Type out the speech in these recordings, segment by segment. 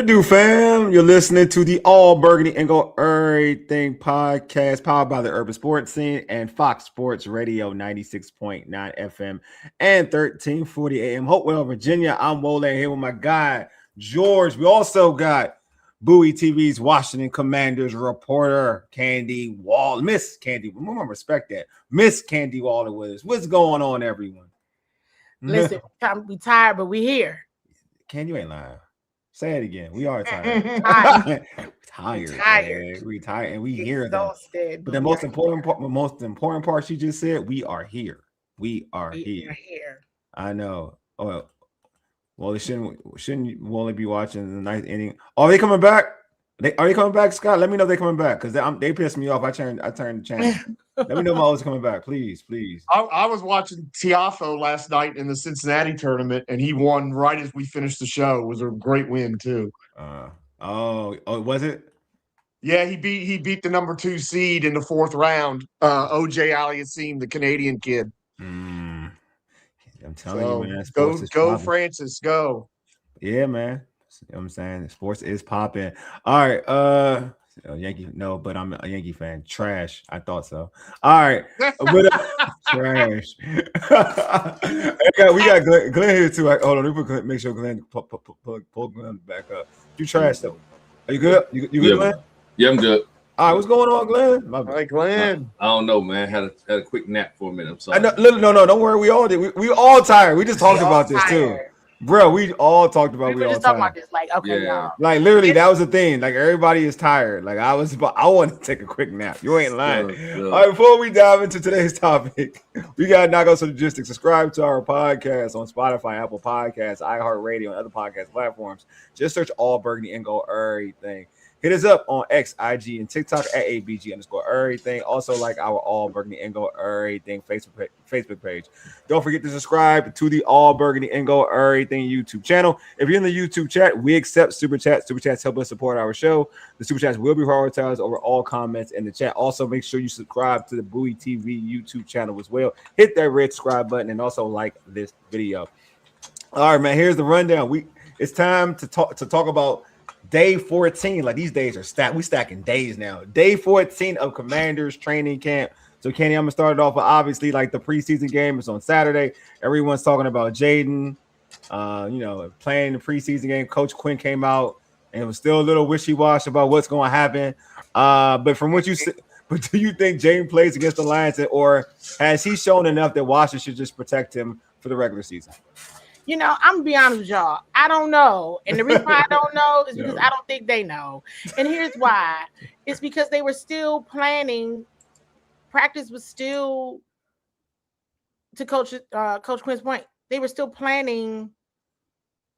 What it do, fam? You're listening to the All Burgundy and Go Errrything podcast powered by the Urban Sports Scene and Fox Sports Radio 96.9 FM and 1340 AM. Hopewell, Virginia. I'm Wole here with my guy, George. We also got Bowie TV's Washington Commanders reporter, Candi Waller. Miss Candi, we want to respect that. Miss Candi Waller with us. What's going on, everyone? Listen, we tired, but we here. Candi, you ain't lying. Say it again. We are tired. Tired. We tired, and we hear that. But the most important part she just said, we are here. We are here. I know. Oh, well, it shouldn't only be watching the ninth inning. Are they coming back? Are they coming back, Scott? Let me know if they're coming back because they pissed me off. I turned the channel. Let me know if Mo's coming back, please. I was watching Tiafo last night in the Cincinnati tournament, and he won right as we finished the show. It was a great win too. Was it? Yeah, he beat the number 2 seed in the 4th round. OJ Aliassime, the Canadian kid. I'm telling you, man. Go Francis, go. Yeah, man. You know what I'm saying? Sports is popping. All right. Yankee, no, but I'm a Yankee fan. Trash. I thought so. All right. Trash. we got Glenn here too. Hold on. Let me make sure Glenn pull Glenn back up. You trash though. Are you good? You good, Glenn? Yeah, I'm good. All right, what's going on, Glenn? All right, Glenn. I don't know, man. Had a quick nap for a minute. I'm sorry. No, don't worry. We all did. We all tired. We just talked about this too. Bro, we all talked about we were just talking about this. Like, okay, y'all. Like literally, that was the thing. Like everybody is tired. Like I want to take a quick nap. You ain't lying. All right, before we dive into today's topic, we gotta knock out some logistics. Subscribe to our podcast on Spotify, Apple Podcasts, iHeartRadio, and other podcast platforms. Just search All Burgundy and Go Errrything. Hit us up on X, IG, and TikTok at ABG_Errrything. Also, like our All Burgundy and Go Errrything Facebook page. Don't forget to subscribe to the All Burgundy and Go Errrything YouTube channel. If you're in the YouTube chat, we accept super chats. Super chats help us support our show. The super chats will be prioritized over all comments in the chat. Also, make sure you subscribe to the Bowie TV YouTube channel as well. Hit that red subscribe button and also like this video. All right, man. Here's the rundown. It's time to talk about Day 14, like these days are stacked. We stacking days now. Day 14 of Commanders training camp. So, Kenny, I'm gonna start it off with obviously like the preseason game is on Saturday. Everyone's talking about Jayden, playing the preseason game. Coach Quinn came out and was still a little wishy-washy about what's going to happen. But from what you said, do you think Jayden plays against the Lions, or has he shown enough that Washington should just protect him for the regular season? I'm gonna be honest with y'all. I don't know, and the reason why I don't know is because I don't think they know. And here's why: it's because they were still planning. Practice was still, to Coach Quinn's point, they were still planning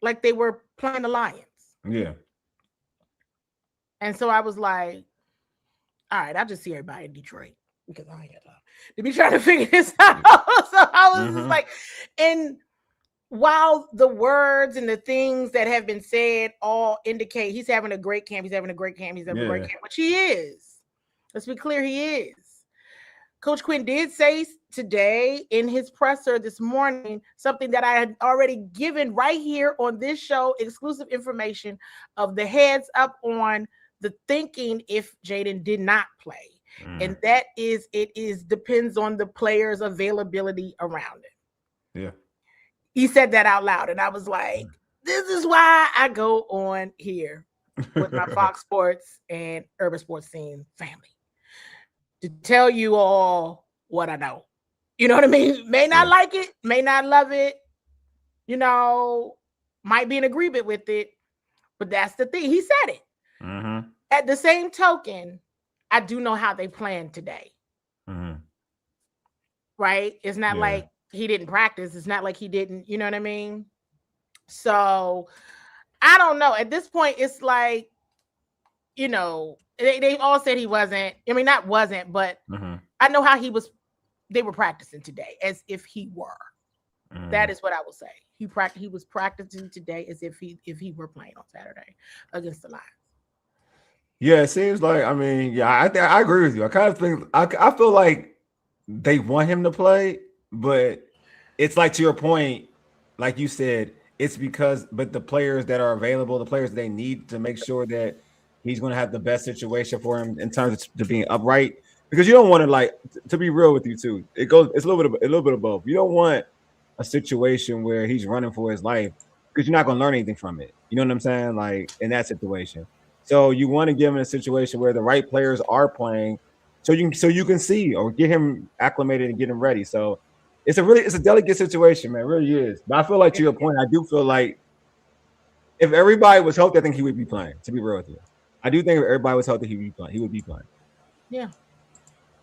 like they were playing the Lions. Yeah. And so I was like, all right, I'll just see everybody in Detroit because I ain't got time to be trying to figure this out. So I was just like, and while the words and the things that have been said all indicate he's having a great camp, which he is. Let's be clear, he is. Coach Quinn did say today in his presser this morning something that I had already given right here on this show, exclusive information of the heads up on the thinking if Jayden did not play. And that is, depends on the player's availability around it. Yeah. He said that out loud, and I was like, this is why I go on here with my Fox Sports and Urban Sports Scene family to tell you all what I know. You know what I mean? May not like it, may not love it, might be in agreement with it, but that's the thing. He said it. Mm-hmm. At the same token, I do know how they planned today. Mm-hmm. Right? It's not like he didn't practice. It's not like he didn't, you know what I mean? So I don't know. At this point, it's like, they all said he wasn't. I mean, not wasn't, but I know how they were practicing today as if he were. That is what I will say. He was practicing today as if he were playing on Saturday against the Lions. Yeah, it seems like, I agree with you. I kind of think, I feel like they want him to play, but it's like, to your point, like you said, it's because, but the players that are available, the players they need to make sure that he's going to have the best situation for him in terms of being upright. Because you don't want to, like, to be real with you too. It's a little bit of both. You don't want a situation where he's running for his life because you're not going to learn anything from it. You know what I'm saying? Like in that situation. So you want to give him a situation where the right players are playing, so you can see or get him acclimated and get him ready. So it's a delicate situation, man. It really is. But I feel like, to your point, I do feel like if everybody was healthy, I think he would be playing. To be real with you, I do think if everybody was healthy, he would be playing. Yeah,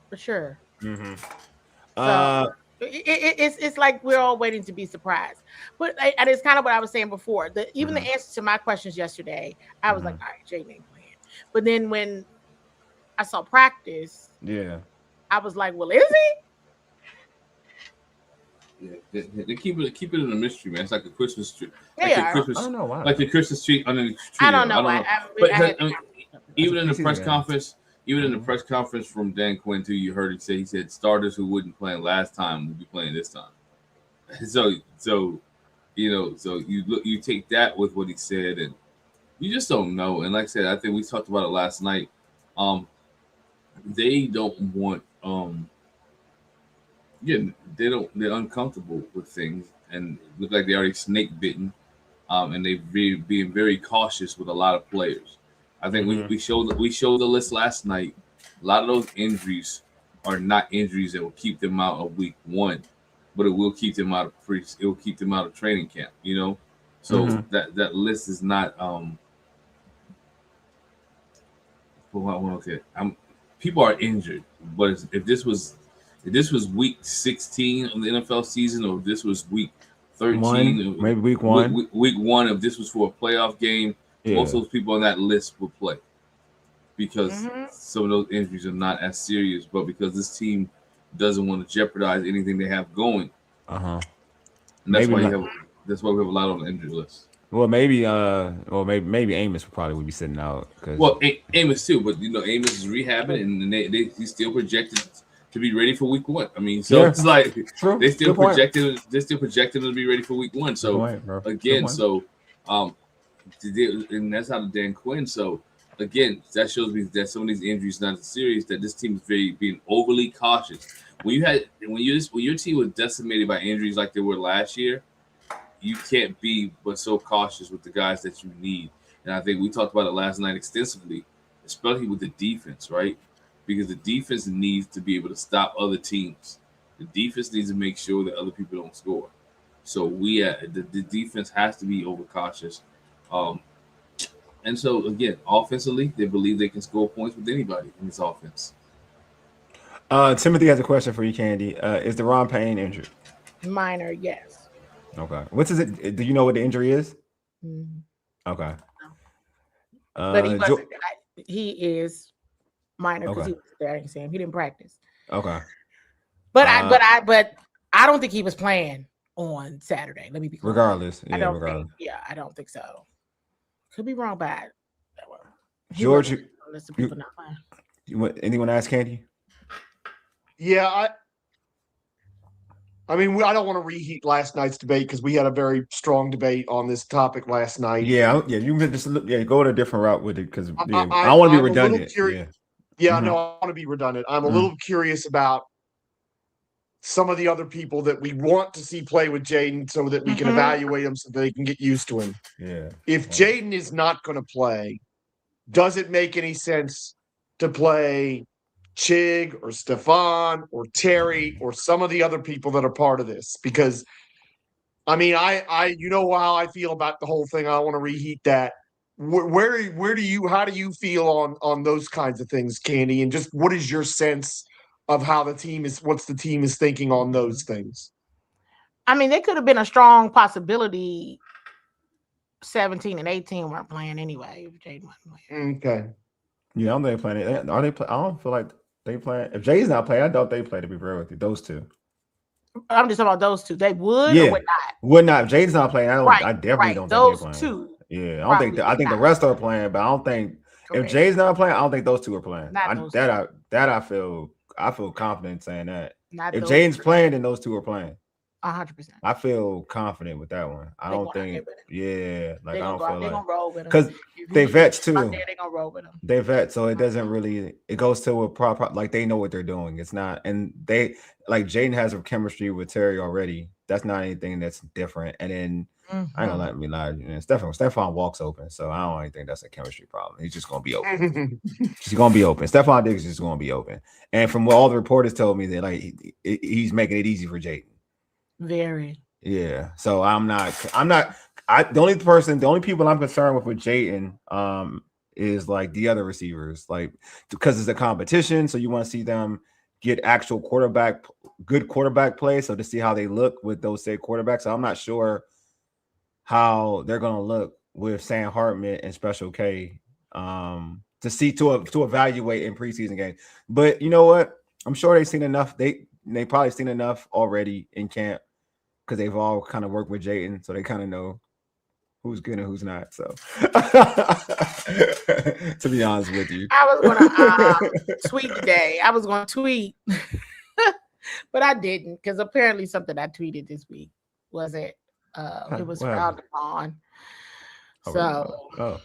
for sure. Mm-hmm. So it's like we're all waiting to be surprised. But and it's kind of what I was saying before. Even the answer to my questions yesterday, I was like, all right, Jayden ain't playing. But then when I saw practice, I was like, well, is he? Yeah, they keep it in a mystery, man. It's like a Christmas tree. Yeah, I don't know why. Like a Christmas tree under the tree. I don't know why. Even in the press conference. Even in the press conference from Dan Quinn too, you heard he said starters who wouldn't play last time will be playing this time. So you take that with what he said, and you just don't know. And like I said, I think we talked about it last night. They don't want they're uncomfortable with things and look like they're already snake bitten, and they're being very cautious with a lot of players. I think we showed the list last night. A lot of those injuries are not injuries that will keep them out of week 1, but it will keep them out of training camp. You know, so that list is not people are injured, but if this was week 16 of the NFL season, or if this was week 13, maybe week 1, week 1, if this was for a playoff game. Yeah. Most of those people on that list will play because some of those injuries are not as serious, but because this team doesn't want to jeopardize anything they have going. And that's why we have a lot on the injury list. Well, maybe Amos probably would be sitting out. Well, Amos too, but Amos is rehabbing, and he's still projected to be ready for week 1. I mean, so it's like they still projected him to be ready for week 1. So and that's out of Dan Quinn. So again, that shows me that some of these injuries are not as serious. That this team is being overly cautious. When your team was decimated by injuries like they were last year, you can't be but so cautious with the guys that you need. And I think we talked about it last night extensively, especially with the defense, right? Because the defense needs to be able to stop other teams. The defense needs to make sure that other people don't score. So the defense has to be overcautious. And so again, offensively, they believe they can score points with anybody in this offense. Timothy has a question for you, Candy. Is Deron Payne injured? Minor, yes. Okay. What's it? Do you know what the injury is? Okay. But he is minor because he was there. I didn't see him. He didn't practice. Okay. But I don't think he was playing on Saturday. Let me be clear. Regardless. I don't think so. Could be wrong, but George, people not playing. Anyone ask Candy? Yeah, I mean, I don't want to reheat last night's debate because we had a very strong debate on this topic last night. Yeah. You can just go a different route with it because I don't want to be redundant. No, I want to be redundant. I'm a little curious about some of the other people that we want to see play with Jayden so that we can evaluate them so that they can get used to him. Yeah. If Jayden is not going to play, does it make any sense to play Chig or Stefan or Terry or some of the other people that are part of this? Because, I mean, I you know how I feel about the whole thing. I want to reheat that. How do you feel on those kinds of things, Candy? And just what is your sense of how the team is thinking on those things? I mean, they could have been a strong possibility. 17 and 18 weren't playing anyway. If Jayden wasn't playing. Okay. Yeah, I don't think they're playing. Are they? I don't feel like they playing. If Jay's not playing, I doubt they play. To be real with you, those two. I'm just talking about those two. They would or would not. Would not. If Jay's not playing, I definitely don't those think they're playing. Two. Yeah, I don't think. I think the rest are playing, but I don't think if Jay's not playing, I don't think those two are playing. I feel confident saying that. If Jayden's playing, then those two are playing. 100%. I feel confident with that one. I don't think, I don't feel they're gonna roll with him because they vets too. They're gonna roll with him. They vet, so it doesn't really. It goes to a proper like they know what they're doing. It's not, and they like Jayden has a chemistry with Terry already. That's not anything that's different. And then I ain't gonna let me lie. Stephon walks open, so I don't even think that's a chemistry problem. He's just gonna be open. He's gonna be open. Stephon Diggs is just gonna be open. And from what all the reporters told me, that like he's making it easy for Jayden. Very. Yeah. So I'm not. The only people I'm concerned with Jayden is like the other receivers, like because it's a competition, so you want to see them get actual good quarterback play, so to see how they look with those said quarterbacks. So I'm not sure how they're gonna look with Sam Hartman and Special K to evaluate in preseason games. But you know what? I'm sure they've seen enough. They probably seen enough already in camp because they've all kind of worked with Jayden, so they kind of know who's good and who's not. So, to be honest with you, I was gonna tweet today. I was gonna tweet, but I didn't because apparently something I tweeted this week wasn't. It was frowned upon. So, I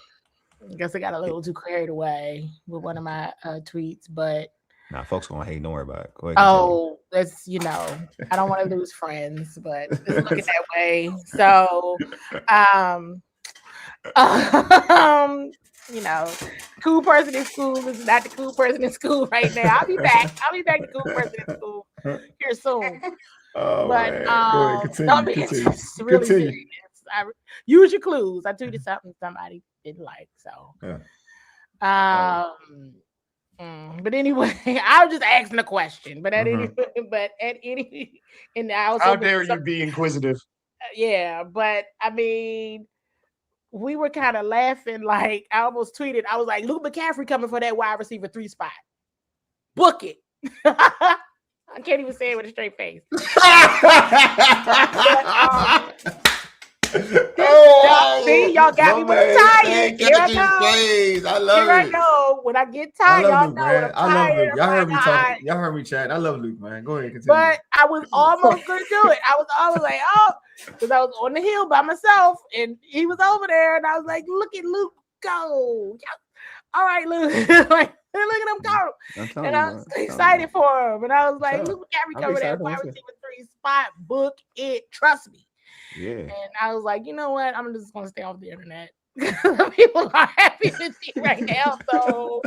guess I got a little too carried away with one of my tweets, but. Nah, folks gonna hate. Don't worry about it. Go ahead, that's I don't want to lose friends, but it's looking that way. So, cool person in school is not the cool person in school right now. I'll be back the cool person in school here soon. But continue. Really serious. Use your clues. I tweeted something somebody didn't like. So, but anyway, I was just asking a question. But at any, and I also how dare you be inquisitive? Yeah, but I mean, we were kind of laughing. Like I almost tweeted, I was like, Luke McCaffrey coming for that wide receiver 3 spot. Book it. I can't even say it with a straight face. See, y'all got me when I'm tired. Here I go. When I get tired, y'all know when I'm tired. Y'all heard me talking. Y'all heard me chat. I love Luke, man. Go ahead, continue. But I was almost gonna do it. I was always like, because I was on the hill by myself, and he was over there, and I was like, look at Luke go. All right, Luke. Like, look at him go. And I was excited for him. And I was like, Luke McCaffrey cover that wide receiver 3 spot. Book it. Trust me. Yeah. And I was like, you know what? I'm just gonna stay off the internet. People are happy to see right now, so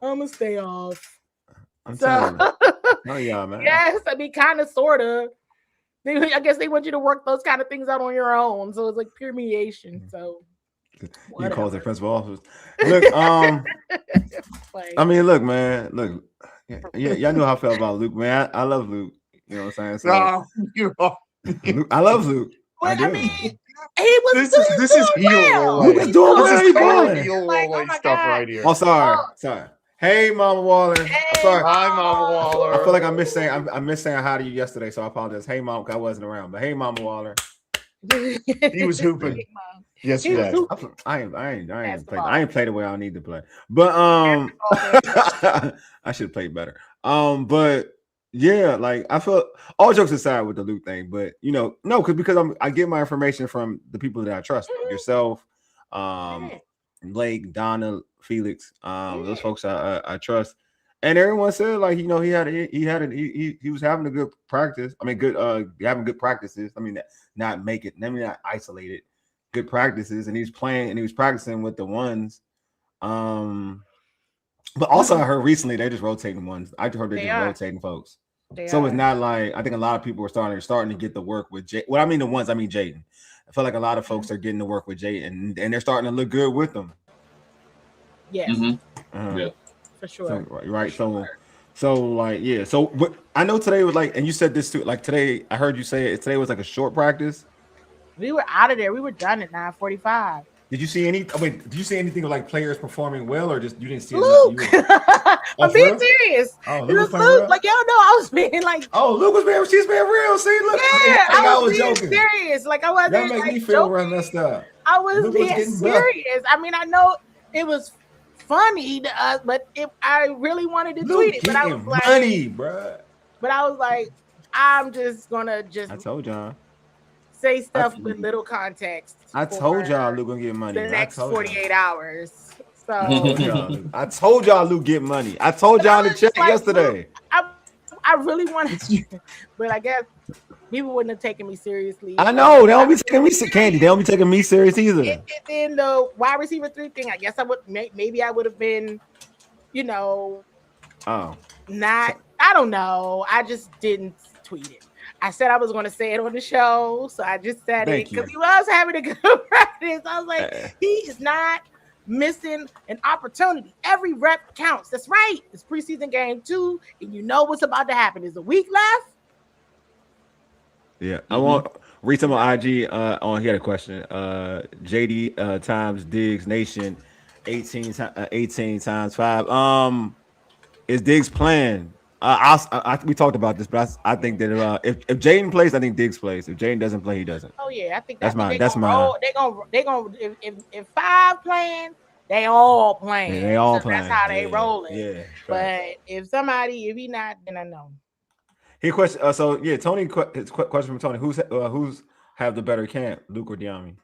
I'm gonna stay off. I'm telling you. Oh yeah, man. Yes, I mean, kind of, sort of. I guess they want you to work those kind of things out on your own, so it's like pure mediation. So he calls it principal office. Look, I mean, look, man, look, yeah, y'all know how I felt about Luke, man. I love Luke. You know what I'm saying? So, Luke, I love Luke. Well, I mean, he was. This is heel. Luke is doing this is balling. Heel stuff right here. Oh, sorry. Hey, Mama Waller. Hey, sorry. Hi, Mama Waller. I feel like I missed saying hi to you yesterday, so I apologize. Hey, Mom, I wasn't around, but hey, Mama Waller. He was hooping yesterday. I ain't played the way I need to play, but I should have played better. But yeah, like I feel all jokes aside with the Luke thing, but because I get my information from the people that I trust, yourself, Blake, Donna, Felix, those folks I trust, and everyone said like he was having a good practice. I mean, having good practices. I mean, not isolated, good practices, and he was playing and he was practicing with the ones. But also I heard recently they're just rotating ones. I heard they're just rotating folks. So it's not like I think a lot of people are starting to get the work with Jay. Well, I mean Jayden. I feel like a lot of folks are getting to work with Jayden, and they're starting to look good with them. Yes. Mm-hmm. Yeah. For sure. So, right. So like, yeah. So but I know today was like, and you said this too. Like today, I heard you say it. Today was like a short practice. We were out of there. We were done at 9:45. Did you see anything of like players performing well, or just you didn't see Luke? I'm being serious. Oh, Luke was Luke. Well? Like y'all know, I was being like, Luke was being. She's being real. See, look. Yeah, I was being joking. Serious. Like I wasn't. That make like, me feel joking. messed up. I was being serious. I mean, I know it was funny to us, but I really wanted to tweet it. But I was like, money, bro. But I was like, I'm just gonna I told y'all. say stuff with little context. I told y'all Luke gonna get money. The next 48 hours. So I told y'all Luke get money. I told y'all in the chat yesterday. I really wanted to, but I guess people wouldn't have taken me seriously. I know they don't be taking me Candy. They don't be taking me serious either. And then the wide receiver 3 thing, I guess I would maybe I would have been, not. I don't know. I just didn't tweet it. I said I was going to say it on the show, so I just said it because he was having a good practice. I was like, he is not missing an opportunity. Every rep counts. That's right. It's preseason game 2, and you know what's about to happen. There's a week left. Yeah, I want read some on IG. He had a question. JD times Diggs Nation, 18 times 5. Is Diggs playing? We talked about this, but I think that if Jayden plays, I think Diggs plays. If Jayden doesn't play, he doesn't. Oh yeah, I think that's mine. They gonna if 5 playing, they all playing. Yeah, they all playing. That's how they rolling. Yeah. But if he not, then I know. He question. Tony. His question from Tony. Who's have the better camp, Luke or Diami?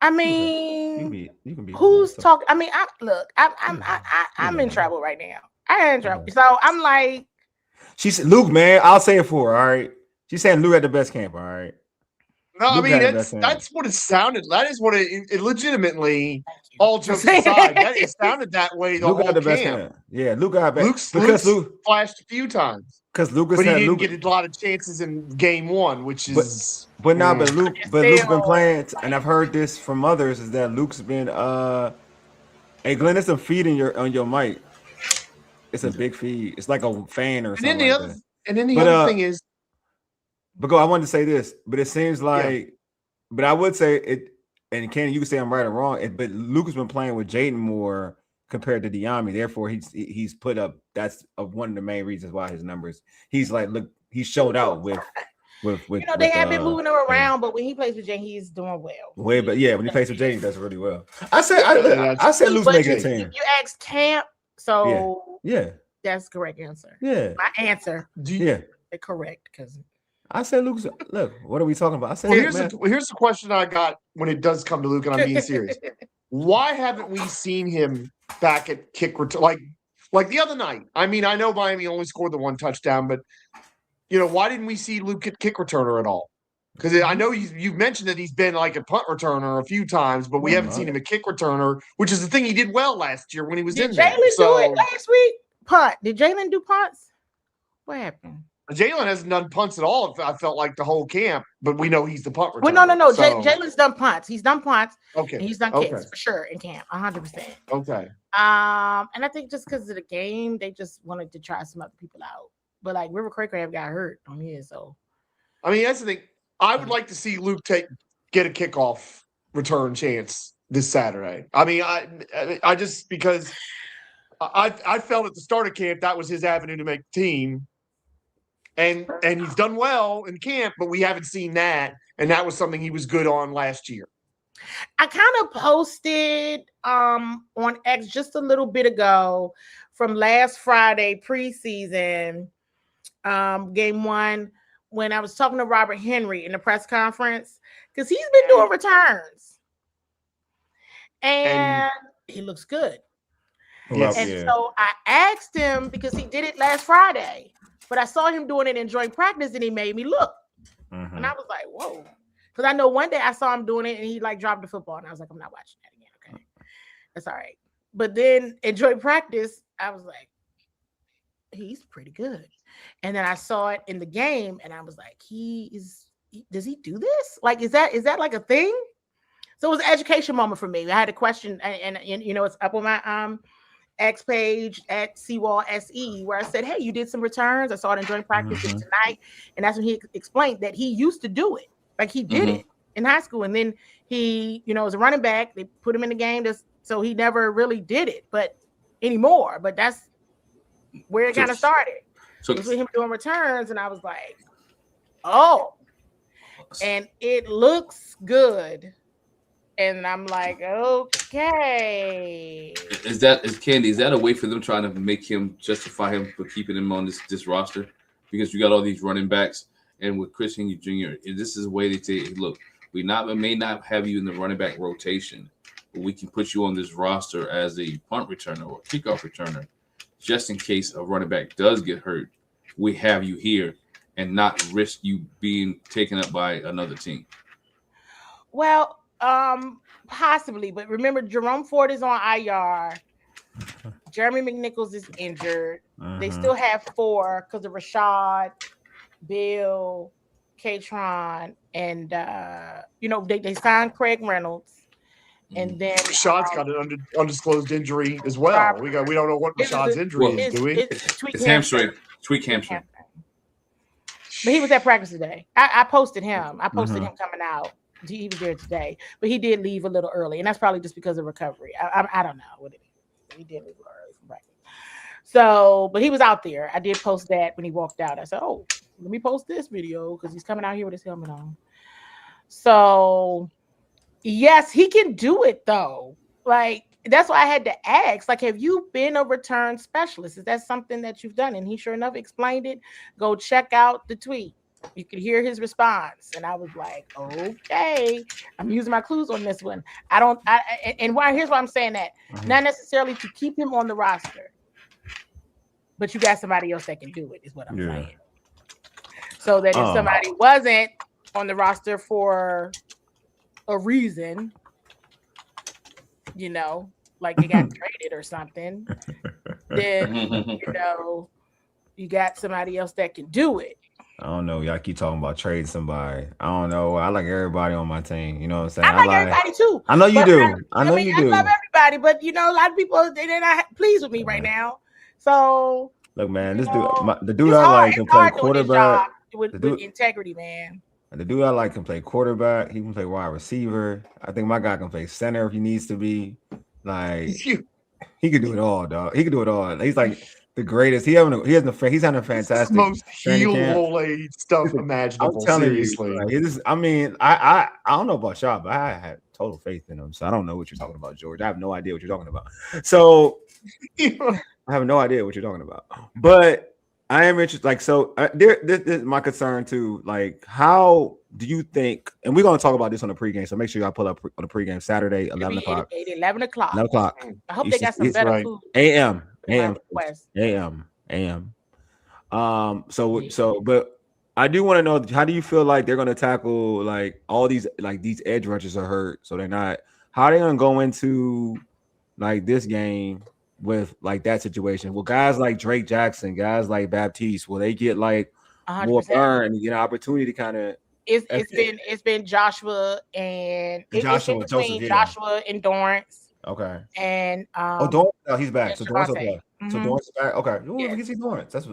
I mean, you can be who's talking? I mean, I'm in trouble right now. I am in trouble. So I'm like, she said, Luke, man, I'll say it for her. All right. She's saying Luke had the best camp. All right. No, Luke, I mean, that's what it sounded. That is what it legitimately, all jokes aside, it sounded that way the whole camp. Yeah, Luke got back. Luke flashed a few times. Because Lucas but he didn't get a lot of chances in game 1, which is but Luke's been playing, and I've heard this from others, is that Luke's been hey Glenn, it's a feed on your mic. It's a big feed. It's like a fan or something. And then the other thing is, I wanted to say this, but it seems like, but I would say it, and Kenny, you can say I'm right or wrong, but Luke has been playing with Jayden more compared to Diami. Therefore, he's put up. That's one of the main reasons why his numbers. He's like, look, he showed out with. They have been moving him around, but when he plays with Jayden, he's doing well. When he plays with Jayden, he does really well. I said Luke's making a team. You asked camp, so yeah, that's the correct answer. Yeah, my answer. Correct because. I said, Luke, look, what are we talking about? I said, here's the question I got when it does come to Luke, and I'm being serious. Why haven't we seen him back at kick return like the other night? I mean, I know Miami only scored the 1 touchdown, but why didn't we see Luke at kick returner at all? Because I know you've mentioned that he's been like a punt returner a few times, but we haven't seen him a kick returner, which is the thing he did well last year when he was in there. Did Jaylen do it last week? Punt? Did Jaylen do punts? What happened? Jaylen hasn't done punts at all. I felt like the whole camp, but we know he's the punt returner. Well, no. So. Jalen's done punts. He's done punts. Okay. And he's done kicks for sure in camp, 100%. Okay. And I think just because of the game, they just wanted to try some other people out. But like River Craycraft got hurt on his, so. I mean, that's the thing. I would like to see Luke get a kickoff return chance this Saturday. I mean, I just because I felt at the start of camp that was his avenue to make the team. And he's done well in camp, but we haven't seen that. And that was something he was good on last year. I kind of posted on X just a little bit ago from last Friday preseason game 1 when I was talking to Robert Henry in the press conference because he's been doing returns. And he looks good. Yes. So I asked him because he did it last Friday. But I saw him doing it in joint practice, and he made me look. Mm-hmm. And I was like, whoa. Because I know one day I saw him doing it, and he, dropped the football. And I was like, I'm not watching that again. Okay. That's all right. But then in joint practice, I was like, he's pretty good. And then I saw it in the game, and I was like, does he do this? Like, is that like a thing? So it was an education moment for me. I had a question, and it's up on my X page at Seawall SE where I said, hey, you did some returns. I saw it in joint practice tonight. And that's when he explained that he used to do it. Like he did it in high school. And then he, was a running back. They put him in the game. So he never really did it anymore. But that's where it kind of started. So with him doing returns. And I was like, oh, and it looks good. And I'm like, okay. Is Candy? Is that a way for them trying to make him justify him for keeping him on this roster? Because you got all these running backs, and with Christian Jr., this is a way they say, look, we may not have you in the running back rotation, but we can put you on this roster as a punt returner or kickoff returner, just in case a running back does get hurt. We have you here, and not risk you being taken up by another team. Well, possibly, but remember, Jerome Ford is on IR. Jeremy McNichols is injured. They still have 4 because of Rashad, Bill, Katron, and they signed Craig Reynolds, and then Rashad's got an undisclosed injury as well. We don't know what Rashad's injury is, do we? It's hamstring. Tweak hamstring. But he was at practice today. I posted him. I posted him coming out. He was there today, but he did leave a little early, and that's probably just because of recovery. I don't know what it is. He did leave a little early from practice. So, but he was out there. I did post that when he walked out. I said, "Oh, let me post this video because he's coming out here with his helmet on." So, yes, he can do it though. Like that's why I had to ask. Like, have you been a return specialist? Is that something that you've done? And he sure enough explained it. Go check out the tweet. You could hear his response, and I was like, "Okay, I'm using my clues on this one." Here's why I'm saying that: not necessarily to keep him on the roster, but you got somebody else that can do it. Is what I'm saying. So that if somebody wasn't on the roster for a reason, like they got traded or something, then you got somebody else that can do it. I don't know. Y'all keep talking about trading somebody. I don't know. I like everybody on my team. You know what I'm saying? I like everybody too. I know you do. I know you do. I love everybody, but a lot of people they're not pleased with me right now. So look, man, this the dude I like can play quarterback with integrity, man. The dude I like can play quarterback. He can play wide receiver. I think my guy can play center if he needs to be. Like he can do it all, dog. He can do it all. He's like the greatest. He's having a fantastic most heel stuff imaginable. I'm telling seriously. You, I don't know about y'all, but I had total faith in him. So I don't know what you're talking about, George. I have no idea what you're talking about. So I have no idea what you're talking about. But I am interested. Like, so this is my concern too. Like, how do you think? And we're gonna talk about this on the pregame. So make sure y'all pull up on the pregame Saturday, 11 o'clock. 11 o'clock. 11 o'clock. I hope they got some better food. AM. But I do want to know, how do you feel like they're going to tackle like all these edge rushers are hurt, so they're not. How are they going to go into like this game with like that situation? Will guys like Drake Jackson, guys like Baptiste, will they get like 100%. More burn, opportunity to kind of? It's been Joshua and Joshua and Dorrance. Okay. And Dorrance, he's back. So Dorrance okay. So Dorrance is back. Okay. Ooh, yes. We can see Dorrance. That's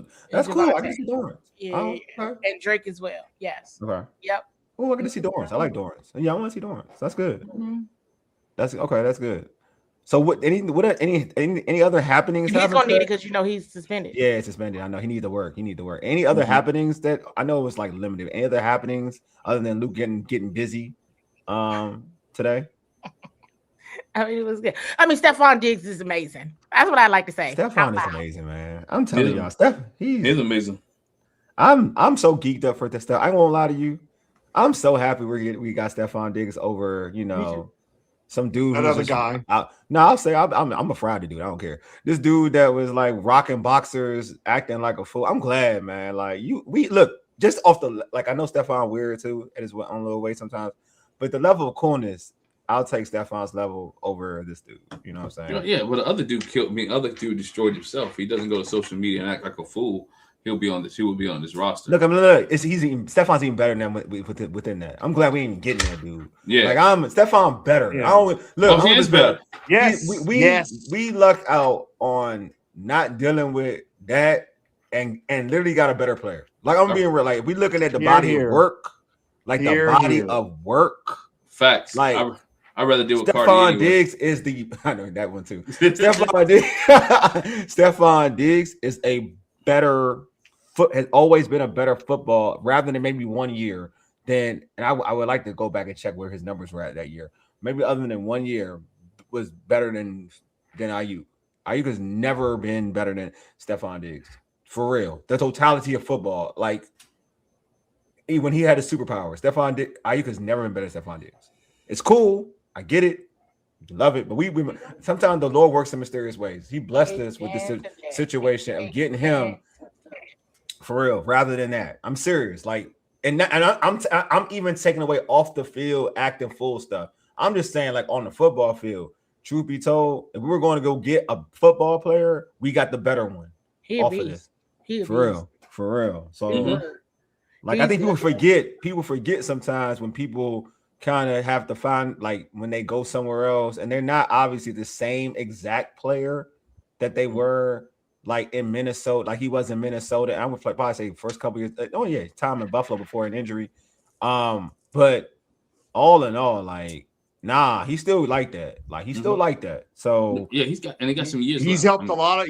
cool. I can see Dorrance. Yeah. Okay. And Drake as well. Yes. Okay. Yep. Oh, I get to see Dorrance. I like Dorrance. Yeah, I want to see Dorrance. That's good. That's okay. That's good. So any other happenings? He's gonna need it because he's suspended. Yeah, it's suspended. I know he needs to work. Any other happenings that I know it was like limited? Any other happenings other than Luke getting busy today? It was good. Stephon Diggs is amazing. That's what I like to say. Stephon is amazing, man. I'm telling y'all, he's amazing. I'm so geeked up for this stuff. I won't lie to you. I'm so happy we got Stephon Diggs over, some dude. Another guy. I'll say I'm a Friday dude. I don't care. This dude that was like rocking boxers, acting like a fool. I'm glad, man. Like we look just off the I know Stephon weird too at his own little way sometimes, but the level of coolness. I'll take Stephon's level over this dude. You know what I'm saying? Yeah, but the other dude killed me. Other dude destroyed himself. He doesn't go to social media and act like a fool. He will be on this roster. Look. Stephon's even better than within that. I'm glad we ain't getting that dude. Yeah, Stephon better. Yeah. He is better. Yes, we lucked out on not dealing with that and literally got a better player. Like I'm being real. Like we looking at the body of work, of work. Facts. Like I'd rather deal with Stephon Diggs is I know that one too. Stephon Diggs is a better has always been a better football rather than maybe 1 year than, and I would like to go back and check where his numbers were at that year. maybe other than 1 year, was better than Ayuk. Ayuk has never been better than Stephon Diggs. For real. The totality of football. Like, when he had his superpowers, Ayuk has never been better than Stephon Diggs. It's cool. I get it. Love it. But we sometimes the Lord works in mysterious ways. He blessed us with this situation of getting him for real rather than that. I'm serious. Like, I'm even taking away off the field, acting full stuff. I'm just saying, like, on the football field, truth be told, if we were going to go get a football player, we got the better one off of this. For real. So, like, I think people forget sometimes when people kind of have to find, like, when they go somewhere else and they're not obviously the same exact player that they were, like, in Minnesota. Like, he was in Minnesota. I would probably say first couple years. Oh yeah, time in Buffalo before an injury. But all in all, like, nah, he's still like that. Like, he's still like that. So yeah, he got some years. He's helped a lot of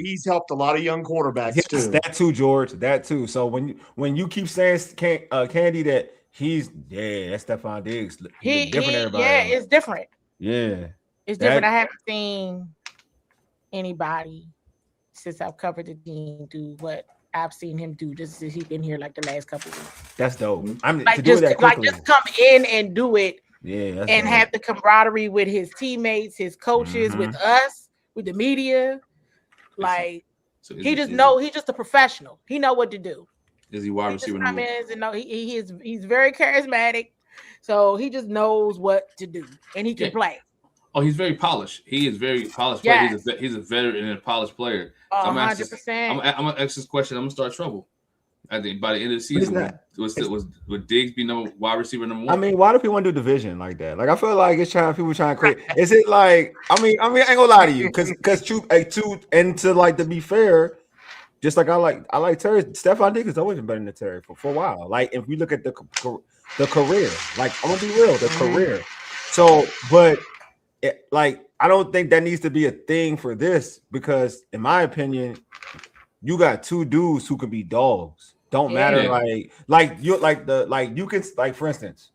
young quarterbacks too. That too, George. That too. So when you keep saying Candi that that's Stephon Diggs. He's different than everybody. Yeah, it's different. Yeah, it's different. I haven't seen anybody since I've covered the team do what I've seen him do. Just since he's been here like the last couple of weeks. That's dope. I'm like, to do that quickly. Like, just come in and do it. Yeah, and dope. Have the camaraderie with his teammates, his coaches, with us, with the media. Like, he's just a professional. He know what to do. Is he wide receiver number one? He's very charismatic, so he just knows what to do, and he can play. Oh, he's very polished. He is very polished. Yes. Player. He's a veteran and a polished player. 100%. I'm gonna ask this question. I'm gonna start trouble. I think by the end of the season, would Diggs be wide receiver number one? I mean, why do people want to do division like that? Like, I feel like people trying to create. Is it like? I mean, I ain't gonna lie to you, because to be fair, just like I like Terry. Stephon Diggs has always been better than Terry for a while. Like, if we look at the career, like, I'm gonna be real, the career. So, but I don't think that needs to be a thing for this, because in my opinion, you got two dudes who could be dogs. Don't matter, for instance,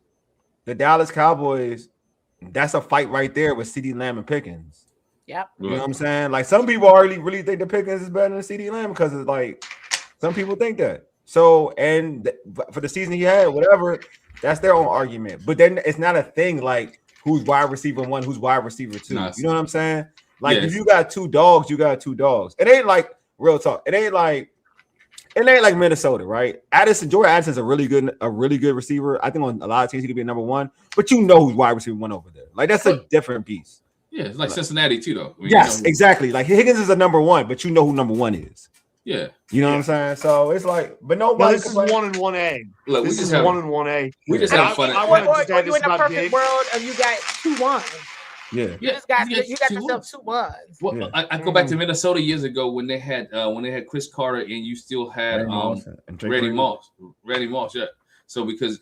the Dallas Cowboys. That's a fight right there with CeeDee Lamb and Pickens. Yep. You know what I'm saying? Like, some people already really think the Pickens is better than CeeDee Lamb, because it's like some people think that. So, and for the season he had, whatever, that's their own argument. But then it's not a thing like who's wide receiver one, who's wide receiver two. You know what I'm saying? Like, if you got two dogs, you got two dogs. It ain't like, real talk. It ain't like Minnesota, right? Jordan Addison is a really good receiver. I think on a lot of teams he could be a number one, but you know who's wide receiver one over there. Like, that's a different piece. Yeah, it's like Cincinnati too, though. I mean, yes, exactly. Like, Higgins is a number one, but you know who number one is. Yeah, you know what I'm saying. So it's like, but nobody. This is 1 and 1A. Look, this is 1 and 1A. We just have fun. I want you in the perfect world of you got 2-1. Yeah, you got yourself 2 1s. Well, I go back to Minnesota years ago when they had Chris Carter and you still had Randy Moss. Yeah. So because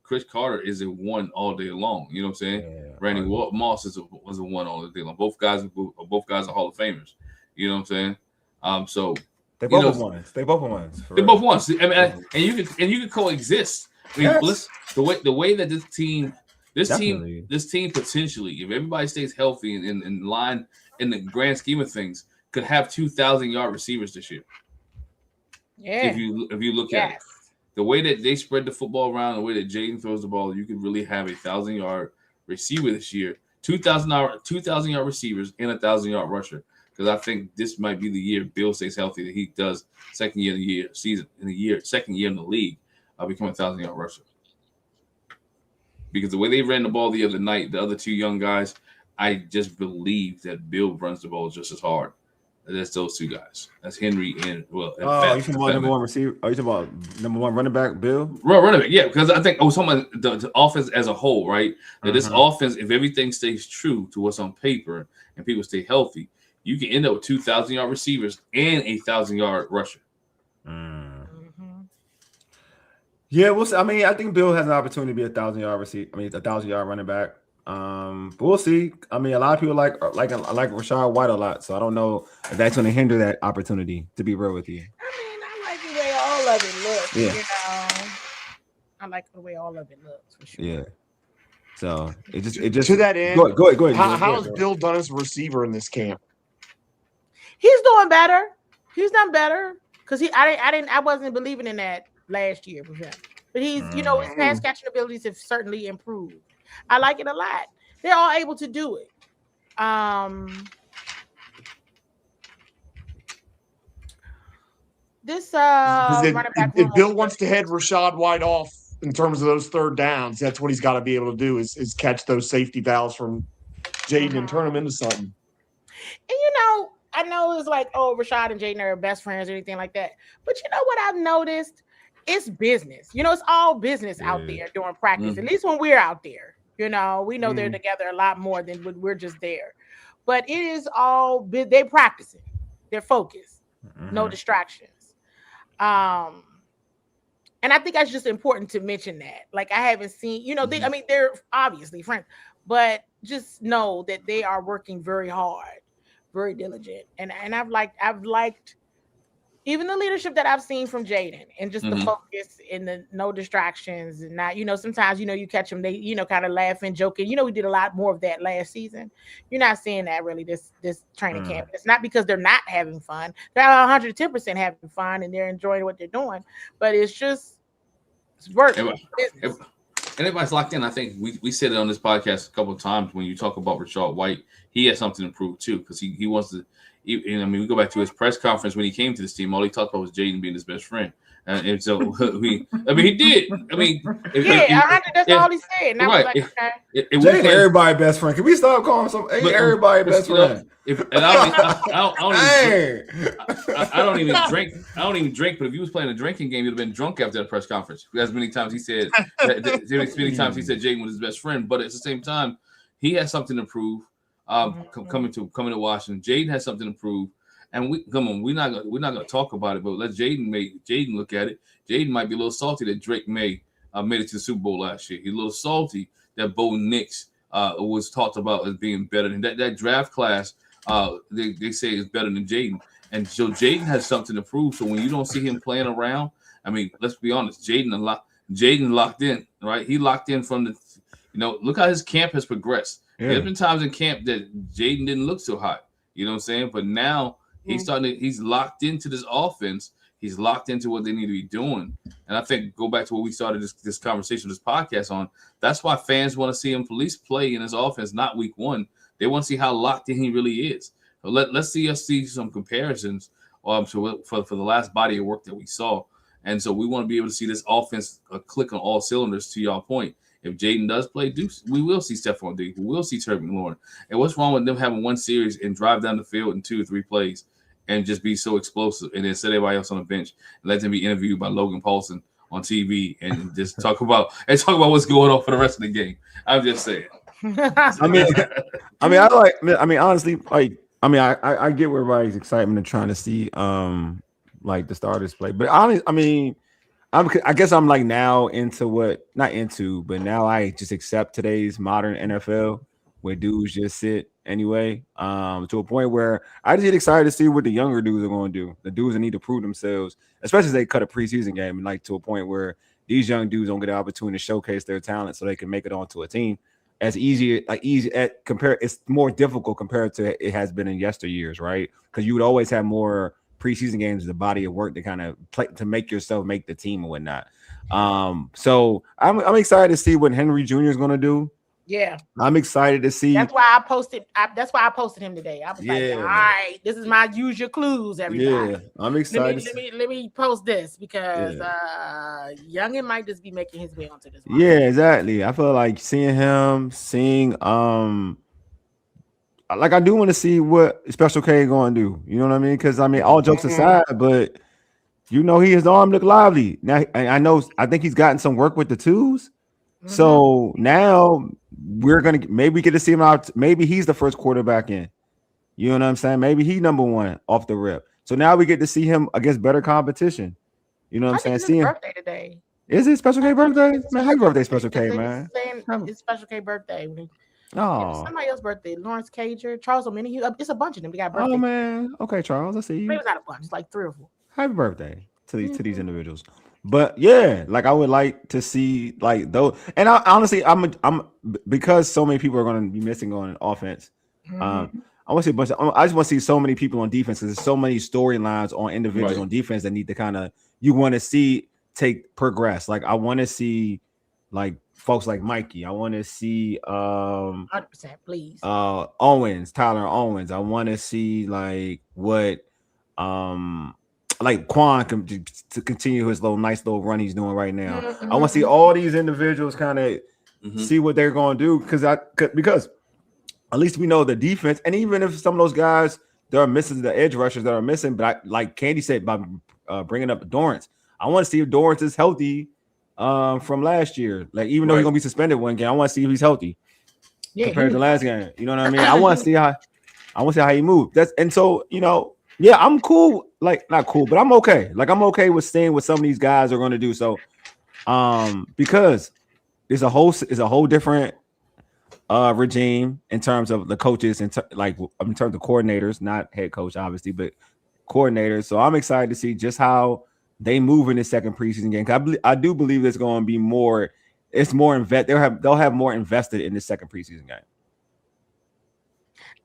Chris Carter is a one all day long. You know what I'm saying? Yeah, Randy Moss was a one all day long. Both guys are Hall of Famers. You know what I'm saying? So they both ones. They both ones. They both ones. I mean, and you can coexist. I mean, yes. The way that this team potentially, if everybody stays healthy and in line in the grand scheme of things, could have 2,000-yard receivers this year. Yeah. If you look at it, the way that they spread the football around, the way that Jayden throws the ball, you could really have a 1,000-yard receiver this year. 2,000-yard receivers and a 1,000-yard rusher. Because I think this might be the year Bill stays healthy that he does second year in the league, become a 1,000-yard rusher. Because the way they ran the ball the other night, the other two young guys, I just believe that Bill runs the ball just as hard. That's those two guys. That's Henry and you talking about number one receiver? Are you talking about number one running back, Bill? Running back, yeah. Because I think I was talking about the offense as a whole, right? That this offense, if everything stays true to what's on paper and people stay healthy, you can end up with 2,000-yard receivers and a 1,000-yard rusher. Yeah, we'll see. I mean, I think Bill has an opportunity to be a 1,000-yard receiver. 1,000-yard running back. But we'll see. I mean, a lot of people like Rachaad White a lot, so I don't know if that's going to hinder that opportunity. To be real with you, I like the way all of it looks. Yeah. I like the way all of it looks for sure. Yeah. So it just to that end. Go ahead. How's Bill done as a receiver in this camp? He's doing better. He's done better because I wasn't believing in that last year with him. But he's, his pass catching abilities have certainly improved. I like it a lot. They're all able to do it. This running back. If Bill wants to head Rachaad White off in terms of those third downs, that's what he's got to be able to do is catch those safety valves from Jayden and turn them into something. And I know it's like, oh, Rachaad and Jayden are best friends or anything like that. But you know what I've noticed? It's business. It's all business out there during practice. At least when we're out there. We know they're together a lot more than when we're just there. But it is all they're practicing. They're focused. No distractions. And I think that's just important to mention that. Like, I haven't seen, they're obviously friends, but just know that they are working very hard, very diligent. And I've liked even the leadership that I've seen from Jayden and just the focus and the no distractions and not, sometimes, you catch them, they, kind of laughing, joking. We did a lot more of that last season. You're not seeing that really this training camp. It's not because they're not having fun. They're 110% having fun and they're enjoying what they're doing, but it's work. And everybody's locked in. I think we said it on this podcast a couple of times when you talk about Rachaad White, he has something to prove too, because he wants to. We go back to his press conference when he came to this team. All he talked about was Jayden being his best friend, and so he did. That's all he said. And I was like, okay. Jayden, everybody best friend. Can we stop calling everybody best friend? I don't even drink. But if you was playing a drinking game, you'd have been drunk after that press conference. As many times he said, Jayden was his best friend. But at the same time, he has something to prove. Coming to Washington, Jayden has something to prove, and we're not gonna talk about it, but let Jayden look at it. Jayden might be a little salty that Drake May made it to the Super Bowl last year. He's a little salty that Bo Nix was talked about as being better than that draft class. They say is better than Jayden, and so Jayden has something to prove. So when you don't see him playing around, let's be honest, Jayden locked in, right? He locked in from the, look how his camp has progressed. Yeah. There's been times in camp that Jayden didn't look so hot, you know what I'm saying? But now he's locked into this offense. He's locked into what they need to be doing. And I think go back to what we started this conversation, this podcast on. That's why fans want to see him play in his offense, not week one. They want to see how locked in he really is. So let's see some comparisons for the last body of work that we saw. And so we want to be able to see this offense click on all cylinders, to your point. If Jayden does play, we will see Stephon Diggs. We will see Terry McLaurin. And what's wrong with them having one series and drive down the field in 2 or 3 plays and just be so explosive and then set everybody else on the bench and let them be interviewed by Logan Paulson on TV and just talk about what's going on for the rest of the game? I'm just saying. Honestly, I get where everybody's excitement and trying to see the starters play, but honestly, I guess I'm like now but now I just accept today's modern NFL where dudes just sit anyway, to a point where I just get excited to see what the younger dudes are going to do. The dudes that need to prove themselves, especially as they cut a preseason game, and to a point where these young dudes don't get an opportunity to showcase their talent so they can make it onto a team. It's more difficult compared to it has been in yesteryears, right? Because you would always have more preseason games, the body of work to kind of play to make yourself make the team and whatnot. So I'm excited to see what Henry Jr. is going to do. Yeah, I'm excited to see. That's why I posted. That's why I posted him today. I was like, all right, this is my use your clues, everybody. Yeah, I'm excited. Let me post this because Youngin might just be making his way onto this. Yeah, exactly. I feel like seeing like I do want to see what Special K going to do. You know what I mean? Because all jokes aside, but his arm look lively now. I think he's gotten some work with the twos. So now we're gonna maybe get to see him out. Maybe he's the first quarterback in. You know what I'm saying? Maybe he number one off the rip. So now we get to see him against better competition. You know what I'm saying? His birthday today. Is it Special K birthday? Man, happy birthday, Special K, man. It's Special K birthday. Oh, somebody else's birthday. Lawrence Cager, Charles O'Many. It's a bunch of them. They got birthday. Oh man. Okay, Charles. I see you. Maybe it's not a bunch. It's like 3 or 4. Happy birthday to these individuals. But yeah, like I would like to see like those. And I honestly, I'm because so many people are going to be missing on offense. I want to see a bunch. I just want to see so many people on defense because there's so many storylines on individuals on defense that need to kind of you want to see progress. Like I want to see like folks like Mikey. I want to see 100%, please. Owens, Tyler Owens. I want to see like what like Quan to continue his nice little run he's doing right now. I want to see all these individuals kind of see what they're going to do because at least we know the defense, and even if some of those guys that are missing the edge rushers that are missing, but like Candi said by bringing up Dorrance, I want to see if Dorrance is healthy from last year. Like even though he's gonna be suspended one game, I want to see if he's healthy compared to last game. You know what I mean? I want to see how he moves. So yeah, I'm cool. Like not cool, but I'm okay. Like I'm okay with seeing what some of these guys are going to do. So, because it's a whole different regime in terms of the coaches and in terms of coordinators, not head coach obviously, but coordinators. So I'm excited to see just how they move in the second preseason game. I do believe there's going to be more. It's more they'll have more invested in the second preseason game.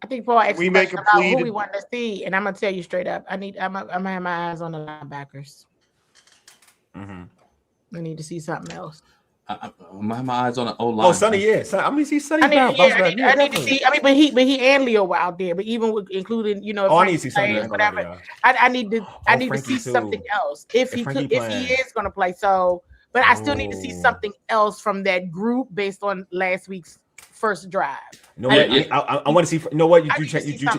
I think Paul asked a question about who we want to see, and I'm gonna tell you straight up. I'm gonna have my eyes on the linebackers. I need to see something else. I have my eyes on the O-line. Oh, Sonny, yeah. I mean, see Sonny. I need to see. I mean, but he and Leo were out there, but even with including I need to see Sonny. Whatever. I need to see something else if he is gonna play. So, but I still need to see something else from that group based on last week's first drive. I want to see. You know what? You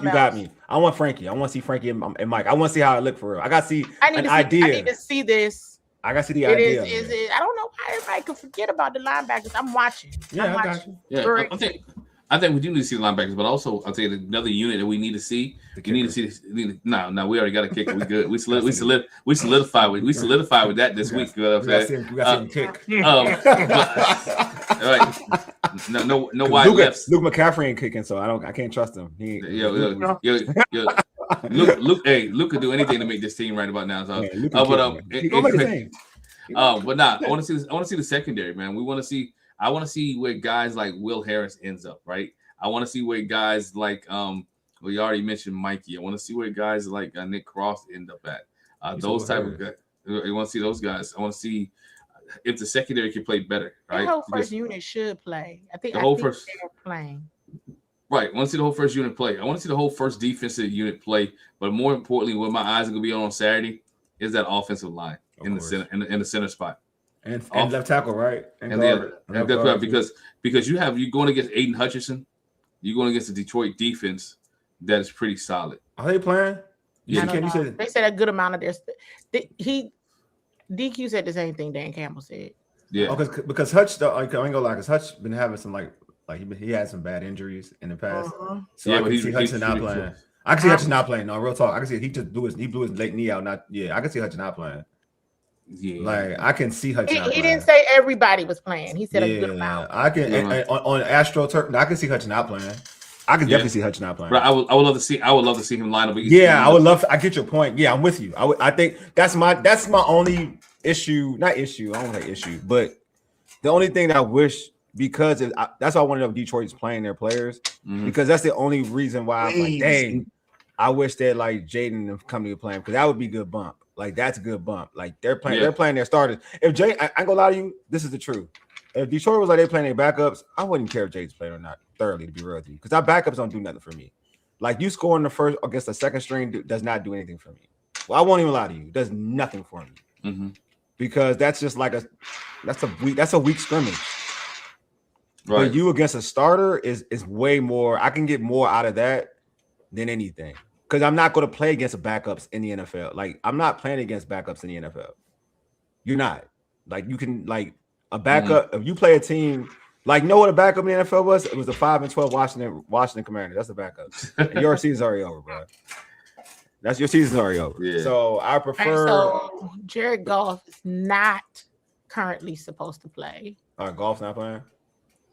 got me. I want Frankie. I want to see Frankie and Mike. I want to see how it look for real. I got to see an idea. I need to see this. I got to see the idea. I don't know why everybody could forget about the linebackers. I'm watching. Yeah, I'm watching. Yeah, I think we do need to see the linebackers, but also I'll tell you another unit that we need to see. We need to see. No, we already got a kicker. We good. We solidified with that this week. We got to see him kick. Right. No wide lefts. Luke McCaffrey ain't kicking, so I can't trust him. Luke could do anything to make this team right about now. So, but I want to see the secondary, man. I want to see where guys like Will Harris ends up, right? I want to see where guys like we already mentioned Mikey. I want to see where guys like Nick Cross end up at. Those type of guys. I want to see those guys. I want to see if the secondary can play better, right? The whole first unit should play. I think they're playing. Right. I want to see the whole first unit play. I want to see the whole first defensive unit play. But more importantly, what my eyes are going to be on Saturday is that offensive line in the center, in the center spot. And left tackle, right? And because you're going against Aiden Hutchinson, you're going against the Detroit defense that is pretty solid. Are they playing? Yeah, they said a good amount of their. DQ said the same thing Dan Campbell said. Yeah, because Hutch, I ain't gonna lie, because Hutch been having some like he had some bad injuries in the past. So I can see Hutchinson not playing. I can see Hutchinson not playing. No, real talk. I can see he blew his late knee out. I can see Hutchinson not playing. Yeah, like I can see Hutchinson. He didn't say everybody was playing. He said a good amount. I can on AstroTurf. I can see Hutchinson not playing. I can definitely see Hutch not playing. Right, I would love to see him line up. I would love. I get your point. Yeah, I'm with you. I think that's my only issue. Not issue. I don't say issue, but the only thing that I wish that's why I want to know if Detroit's playing their players because that's the only reason why I'm like, dang, I wish that like Jayden and company were playing because that would be a good bump. Like that's a good bump. Like they're playing their starters. If I ain't gonna lie to you, this is the truth. If Detroit was like they playing their backups, I wouldn't care if Jayden's playing or not. Thoroughly, to be real with you, because our backups don't do nothing for me. Like you scoring the first against the second string does not do anything for me. Well, I won't even lie to you, it does nothing for me because that's just like that's a weak scrimmage. Right, but you against a starter is way more. I can get more out of that than anything because I'm not going to play against backups in the NFL. Like I'm not playing against backups in the NFL. You're not. Like you can like a backup if you play a team. Like, know what a backup in the NFL was? It was the 5-12 Washington Commanders. That's the backup. And your season's already over, bro. That's your season's already over. Yeah. So I prefer. So Jared Goff is not currently supposed to play. Goff's not playing.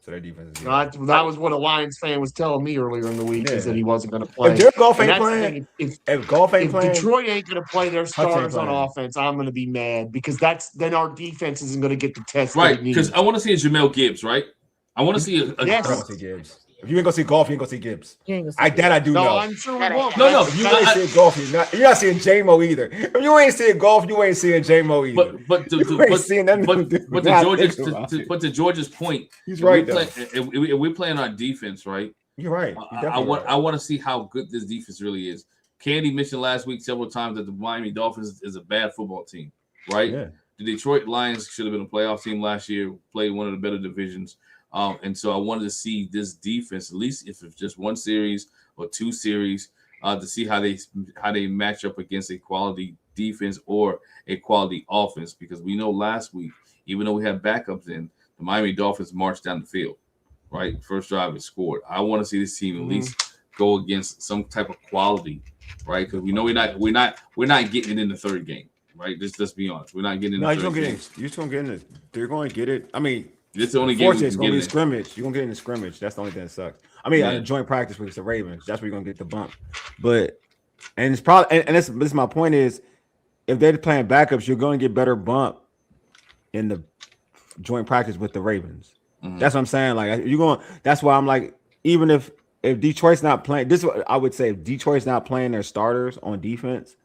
So their defense is good. That was what a Lions fan was telling me earlier in the week. Is that he wasn't going to play. If Jared Goff ain't playing, if Detroit ain't going to play their starters on offense, I'm going to be mad because then our defense isn't going to get the test. Right, because I want to see a Jamel Gibbs, right? I want to see I want to see Gibbs. If you ain't gonna see Goff, you ain't gonna see Gibbs. You ain't gonna see I do know. I'm sure we won't. No. If you ain't seeing Goff, you're not seeing J-Mo either. If you ain't seeing Goff, you ain't seeing J-Mo either. But to George's point, he's right. If we're playing our defense, right? You're right. I want to see how good this defense really is. Candy mentioned last week several times that the Miami Dolphins is a bad football team, right? Yeah. The Detroit Lions should have been a playoff team last year, played one of the better divisions. And so I wanted to see this defense, at least if it's just one series or two series, to see how they match up against a quality defense or a quality offense. Because we know last week, even though we had backups in, the Miami Dolphins marched down the field, right? First drive is scored. I want to see this team at least go against some type of quality, right? Because we know we're not getting it in the third game, right? Let's be honest, we're not getting it in the third game. You're just gonna get it. They're going to get it. I mean. This is the only game it's going to be scrimmage. You're going to get in the scrimmage. That's the only thing that sucks. I mean, a joint practice with the Ravens. That's where you're going to get the bump. But, and it's probably, and this is my point is, if they're playing backups, you're going to get better bump in the joint practice with the Ravens. Mm-hmm. That's what I'm saying. Like, that's why I'm like, even if Detroit's not playing, this is what I would say, if Detroit's not playing their starters on defense,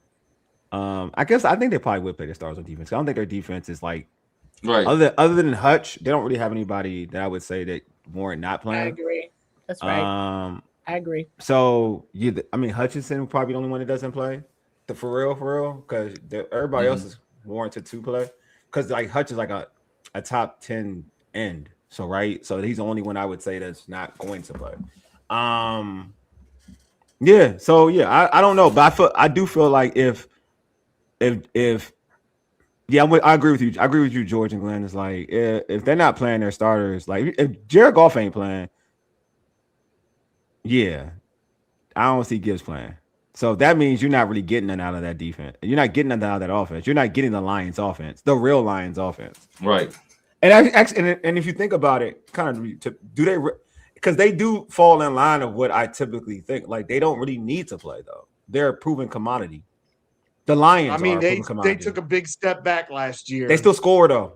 I think they probably would play their starters on defense. I don't think their defense is like, right. Other than Hutch, they don't really have anybody that I would say that warrant not playing. I agree. That's right. I agree. So Hutchinson would probably be the only one that doesn't play. For real, because everybody else is warranted to play. Because like Hutch is like a top 10 end. So right, so he's the only one I would say that's not going to play. Yeah. So yeah, I don't know, but I do feel like if yeah, I agree with you. I agree with you, George and Glenn. Is like if they're not playing their starters, like if Jared Goff ain't playing, yeah, I don't see Gibbs playing. So that means you're not really getting nothing out of that defense. You're not getting nothing out of that offense. You're not getting the Lions offense, the real Lions offense. Right. And if you think about it, kind of because they do fall in line of what I typically think. Like they don't really need to play though. They're a proven commodity. The Lions. They took a big step back last year. They still score though.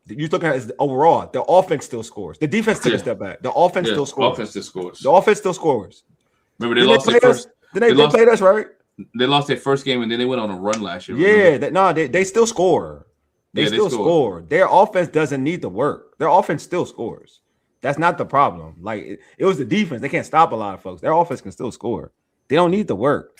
You're looking at it overall. The offense still scores. The defense took a step back. The offense still scores. The offense still scores. Remember, they lost their first. They played us, right? They lost their first game and then they went on a run last year. Yeah, they still score. They still score. Their offense doesn't need to work. Their offense still scores. That's not the problem. Like it was the defense. They can't stop a lot of folks. Their offense can still score. They don't need to work.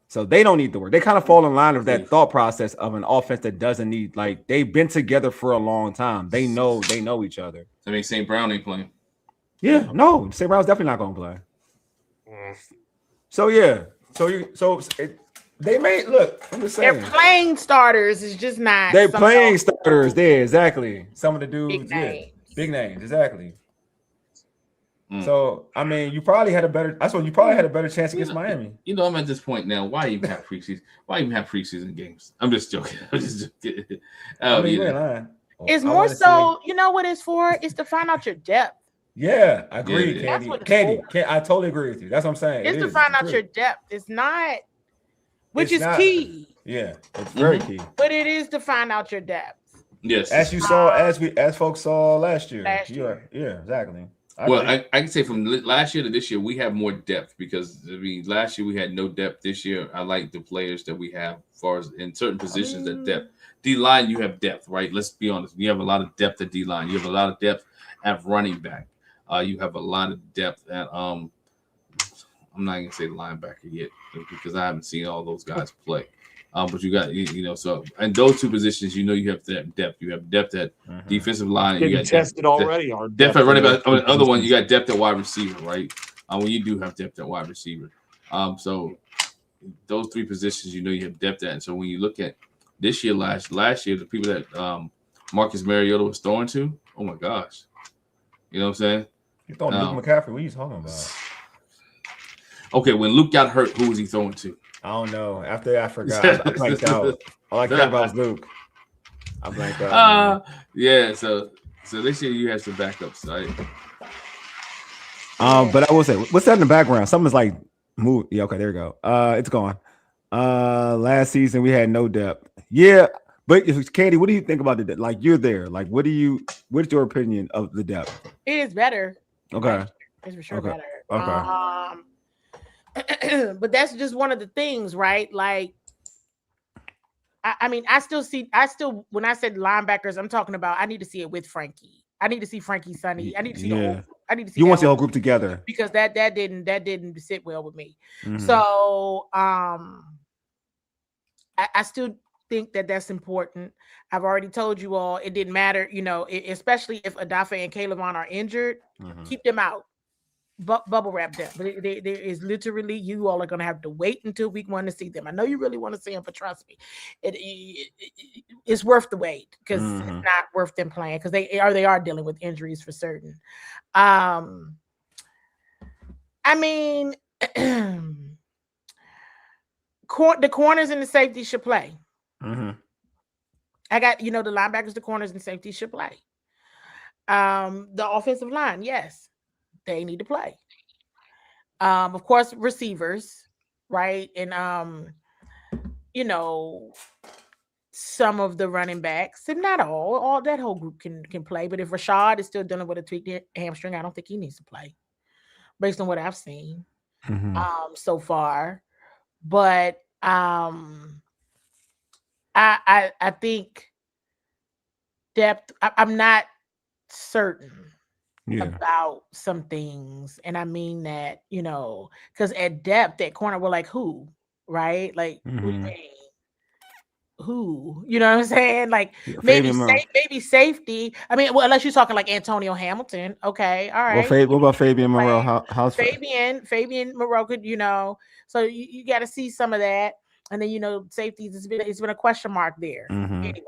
So they don't need to work. They kind of fall in line with that thought process of an offense that doesn't need, like, they've been together for a long time. They know each other. I mean, St. Brown ain't playing. Yeah, no, St. Brown's definitely not going to play. So yeah, they may look. I'm just saying they're playing starters. It's just not. They're playing starters. There, exactly. Some of the dudes, big names, exactly. So I mean, you probably had a better. That's what you probably had a better chance against Miami. You know, I'm at this point now. Why even have preseason? Why even have preseason games? I'm just joking. It's more so. You know what it's for? It's to find out your depth. Yeah, I agree, Candy. I totally agree with you. That's what I'm saying. It's to find out your depth. It's not, which is key. Yeah, it's very key. But it is to find out your depth. Yes, as you saw, as folks saw last year. Yeah, exactly. I can say from last year to this year, we have more depth because last year we had no depth. This year, I like the players that we have as far as in certain positions that depth. D-line, you have depth, right? Let's be honest. You have a lot of depth at D-line. You have a lot of depth at running back. You have a lot of depth at I'm not gonna say linebacker yet because I haven't seen all those guys play. But you got so in those two positions, you have that depth. You have depth at defensive line. And you got tested already. Depth at running back. On the other one, you got depth at wide receiver, right? When you do have depth at wide receiver. So those three positions, you have depth at. And so when you look at this year, last year, the people that Marcus Mariota was throwing to, oh my gosh, you know what I'm saying? You throwing Luke McCaffrey? What are you talking about? Okay, when Luke got hurt, who was he throwing to? I don't know. After that, I forgot. I blanked out. All I cared about was Luke. I blanked out. Yeah. So So this year you have some backups, right? But I will say, what's that in the background? Something's like move. Yeah, okay, there you go. It's gone. Last season we had no depth. Yeah, but Candi, what do you think about the depth? Like you're there. Like, what's your opinion of the depth? It is better. Okay. It's for sure better. Okay. But that's just one of the things, right? Like, I mean, I still when I said linebackers, I'm talking about I need to see it with Frankie. I need to see Frankie Sonny. I need to see the whole. I need to see. You want to see the whole group together because that didn't sit well with me. Mm-hmm. So I still think that's important. I've already told you all it didn't matter, especially if Adafe and Kayvon are injured, keep them out. Bubble wrap them. But there is literally, you all are going to have to wait until week 1 to see them. I know you really want to see them, but trust me, it's worth the wait because it's not worth them playing because they are dealing with injuries for certain. I mean, the corners and the safeties should play. I got, the linebackers, the corners, and safeties should play. The offensive line, yes. They need to play. Of course, receivers, right? And some of the running backs, and not all that whole group can play. But if Rashad is still dealing with a tweaked hamstring, I don't think he needs to play, based on what I've seen so far. But I think depth. I'm not certain. About some things, and I mean that because at depth at corner we're like who, right? Like who, you know what I'm saying? Like maybe safety. I mean, well, unless you're talking like Antonio Hamilton, okay, all right. Well, what about Fabian Moreau? How's Fabian Moreau could so you got to see some of that, and then safeties. It's been a question mark there anyway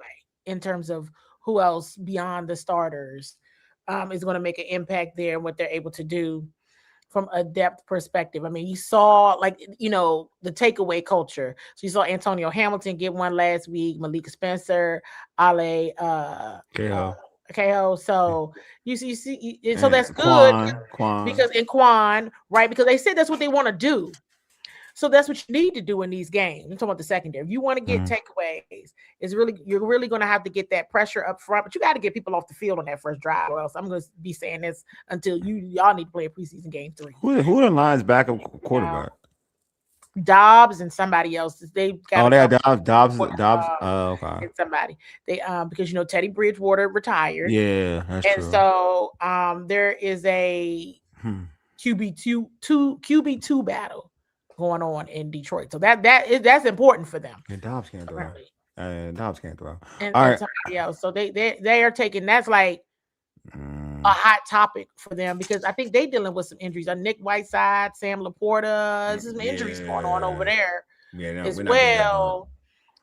in terms of who else beyond the starters. Is going to make an impact there and what they're able to do from a depth perspective. I mean, you saw the takeaway culture. So you saw Antonio Hamilton get one last week, Malik Spencer, Ale KO. So you see, and so that's good because in Quan, right? Because they said that's what they want to do. So that's what you need to do in these games. I'm talking about the secondary. If you want to get takeaways, you're really going to have to get that pressure up front. But you got to get people off the field on that first drive, or else I'm going to be saying this until y'all need to play a preseason game 3. Who the line's backup quarterback? Dobbs and somebody else. They had Dobbs. Okay. And somebody they because Teddy Bridgewater retired. Yeah, that's true. And so there is a QB2 battle going on in Detroit, so that's important for them. And Dobbs can't throw. And all right. So they are taking that's like a hot topic for them because I think they dealing with some injuries. Nick Whiteside, Sam Laporta, there's some injuries going on over there as well.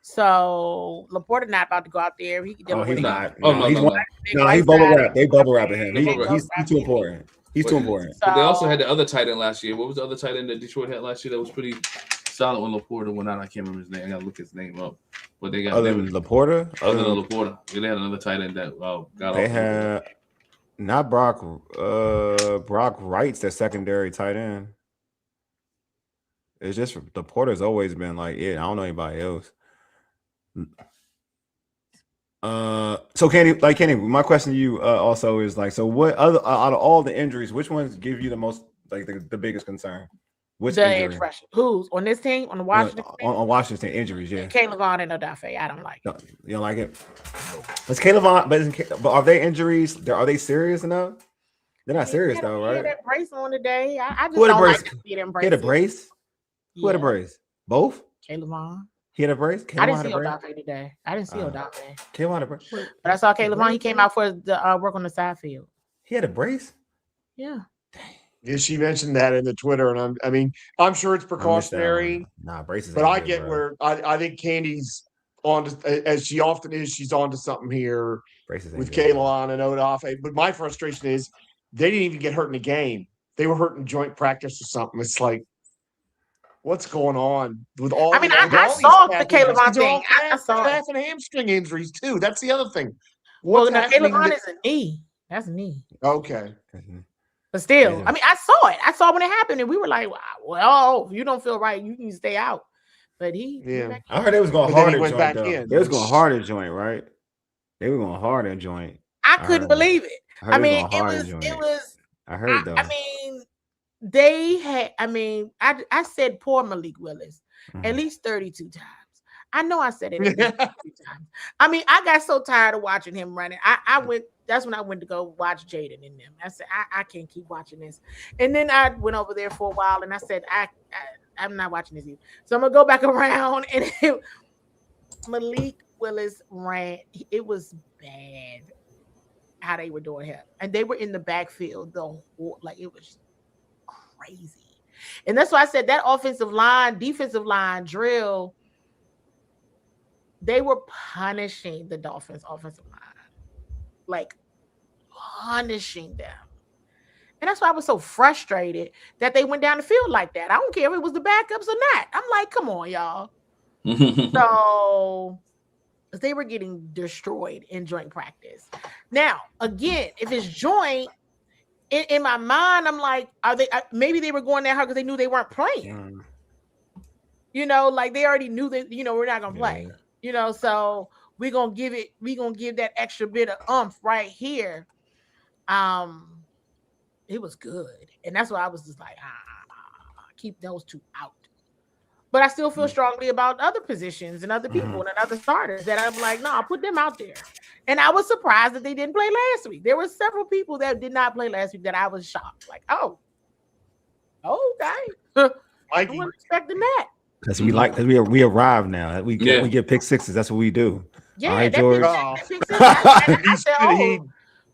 So Laporta not about to go out there. He's not. He's bubble wrap. They bubble wrapping him. He's too important. He's too important. But they also had the other tight end last year. What was the other tight end that Detroit had last year that was pretty solid when Laporta went out? I can't remember his name. I gotta look his name up. But they got other than Laporta. They had another tight end that got they off. Had not Brock Wright's their secondary tight end. It's just Laporta's always been like it. I don't know anybody else. So Candi, my question to you also is so what other out of all the injuries, which ones give you the most the biggest concern? Which injury? Who's on this team on the Washington team? On Washington injuries, yeah. Kayvon and Adafe, I don't like it. You don't like it? It's Kayvon, but are they injuries? Are they serious enough? They're not serious though, right? He had that brace on today. I just don't like to see them braces. He had a brace? Who had a brace? Both? Kayvon. He had a brace? I didn't see Adafe today. I didn't see Adafe. Kayvon had a brace. But I saw Kayvon. He came out for the work on the side field. He had a brace? Yeah. Yeah, she mentioned that in the Twitter, and I'm sure it's precautionary. Braces. But I get where I think Candy's on to, as she often is. She's on to something here with Kayvon and Adafe. But my frustration is they didn't even get hurt in the game. They were hurt in joint practice or something. It's like, what's going on with all? I saw the Kayvon thing. I saw calf and hamstring injuries too. That's the other thing. What's Caleb happening? Hunt is a knee. That's a knee. Okay. But still, Yeah. I mean, I saw it. I saw when it happened, and we were like, well, if you don't feel right, you can stay out. But Yeah. I heard they was going But then hard he at went joint back though. in, They was which- going hard at joint, right? They were going hard at joint. I couldn't believe it. I I mean, going hard at it joint. was. I heard though. I mean, they had. I mean, I said poor Malik Willis at least 32 times. I know I said it at least 32 times. I mean, I got so tired of watching him running. I went. That's when I went to go watch Jayden and them. I said, I can't keep watching this. And then I went over there for a while, and I said, I'm not watching this either. So I'm gonna go back around, and Malik Willis ran. It was bad how they were doing him, and they were in the backfield though, like it was crazy. And that's why I said that defensive line drill. They were punishing the Dolphins' offensive line. Like punishing them. And that's why I was so frustrated that they went down the field like that. I don't care if it was the backups or not. I'm like, come on, y'all. So they were getting destroyed in joint practice. Now, again, if it's joint, in my mind, I'm like, maybe they were going that hard because they knew they weren't playing. You know, like they already knew that, we're not gonna play. So we're gonna give that extra bit of oomph right here. It was good, and that's why I was just like, keep those two out. But I still feel strongly about other positions and other people and other starters that I'm like, no, I'll put them out there. And I was surprised that they didn't play last week. There were several people that did not play last week that I was shocked. Like, oh, okay, I wasn't expecting that. Because we arrived now. We get pick sixes. That's what we do. Yeah, all right, George.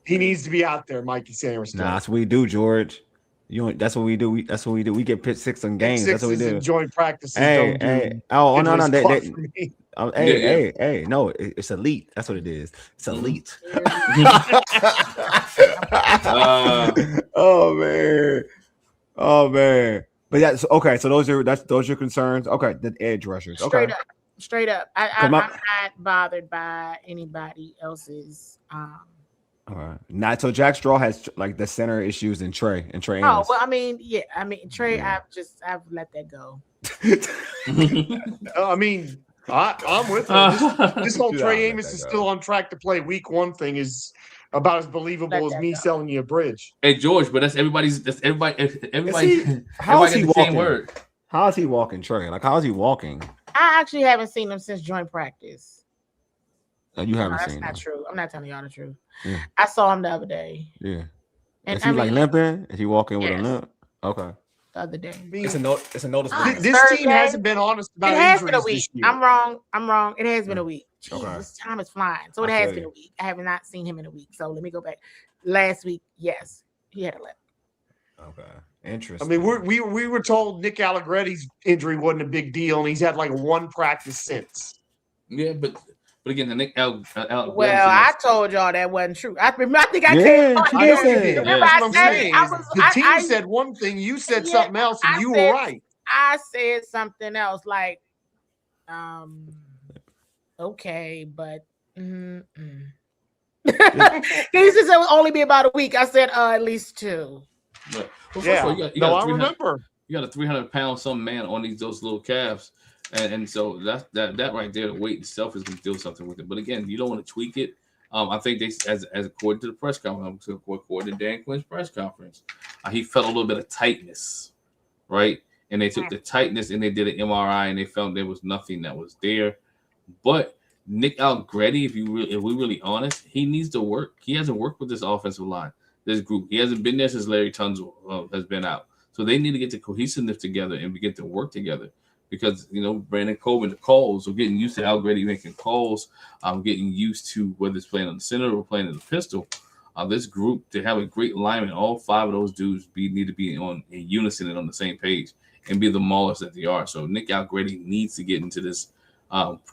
He needs to be out there, Mikey Sanders. Nah, that's what we do, George. That's what we do. That's what we do. We get pick six on games. That's what we do. Joint practices. Hey. Oh no. Hey. No, it's elite. That's what it is. It's elite. Oh man. But that's okay. So those are your concerns. Okay, the edge rushers. Okay. Straight up. I'm not bothered by anybody else's. All right. Not so Jack Straw has like the center issues in Trey. Oh well, I mean Trey. I've let that go. I mean, I'm with her. This whole Trey Amos is still on track to play week 1 thing is about as believable as me selling you a bridge. Hey George, but that's everybody. How is he walking? How is he walking, Trey? Like how is he walking? I actually haven't seen him since joint practice. You haven't seen him. That's not true. I'm not telling y'all the truth. Yeah. I saw him the other day. Yeah. And is he like limping? Is he walking with a limp? Okay. The other day. It's a noticeable. This team hasn't been honest about it. Has been a week. I'm wrong. It has been a week. Jeez, okay. This time is flying. So it has been a week. I have not seen him in a week. So let me go back. Last week, yes, he had a limp. Okay. Interesting. I mean, we were told Nick Allegretti's injury wasn't a big deal, and he's had like 1 practice since. Yeah, but again, the Nick well, I told y'all that wasn't true. I think I came. The team said one thing, you said something else, and you were right. I said something else, like, okay, but he said it would only be about a week. I said at least 2. But, I remember. You got a 300-pound some man on those little calves. And so that right there, the weight itself is going to do something with it. But again, you don't want to tweak it. I think they, as according to the press conference, according to Dan Quinn's press conference, he felt a little bit of tightness, right? And they took the tightness and they did an MRI and they found there was nothing that was there. But Nick Allegretti, if we're really honest, he needs to work. He hasn't worked with this offensive line, this group. He hasn't been there since Larry Tunsil has been out. So they need to get the cohesiveness together and begin to work together. Because, Brandon Coleman, the calls, we're getting used to Allegretti making calls. I'm getting used to whether it's playing on the center or playing in the pistol. This group, to have a great alignment, all 5 of those dudes need to be in unison and on the same page and be the maulers that they are. So Nick Allegretti needs to get into this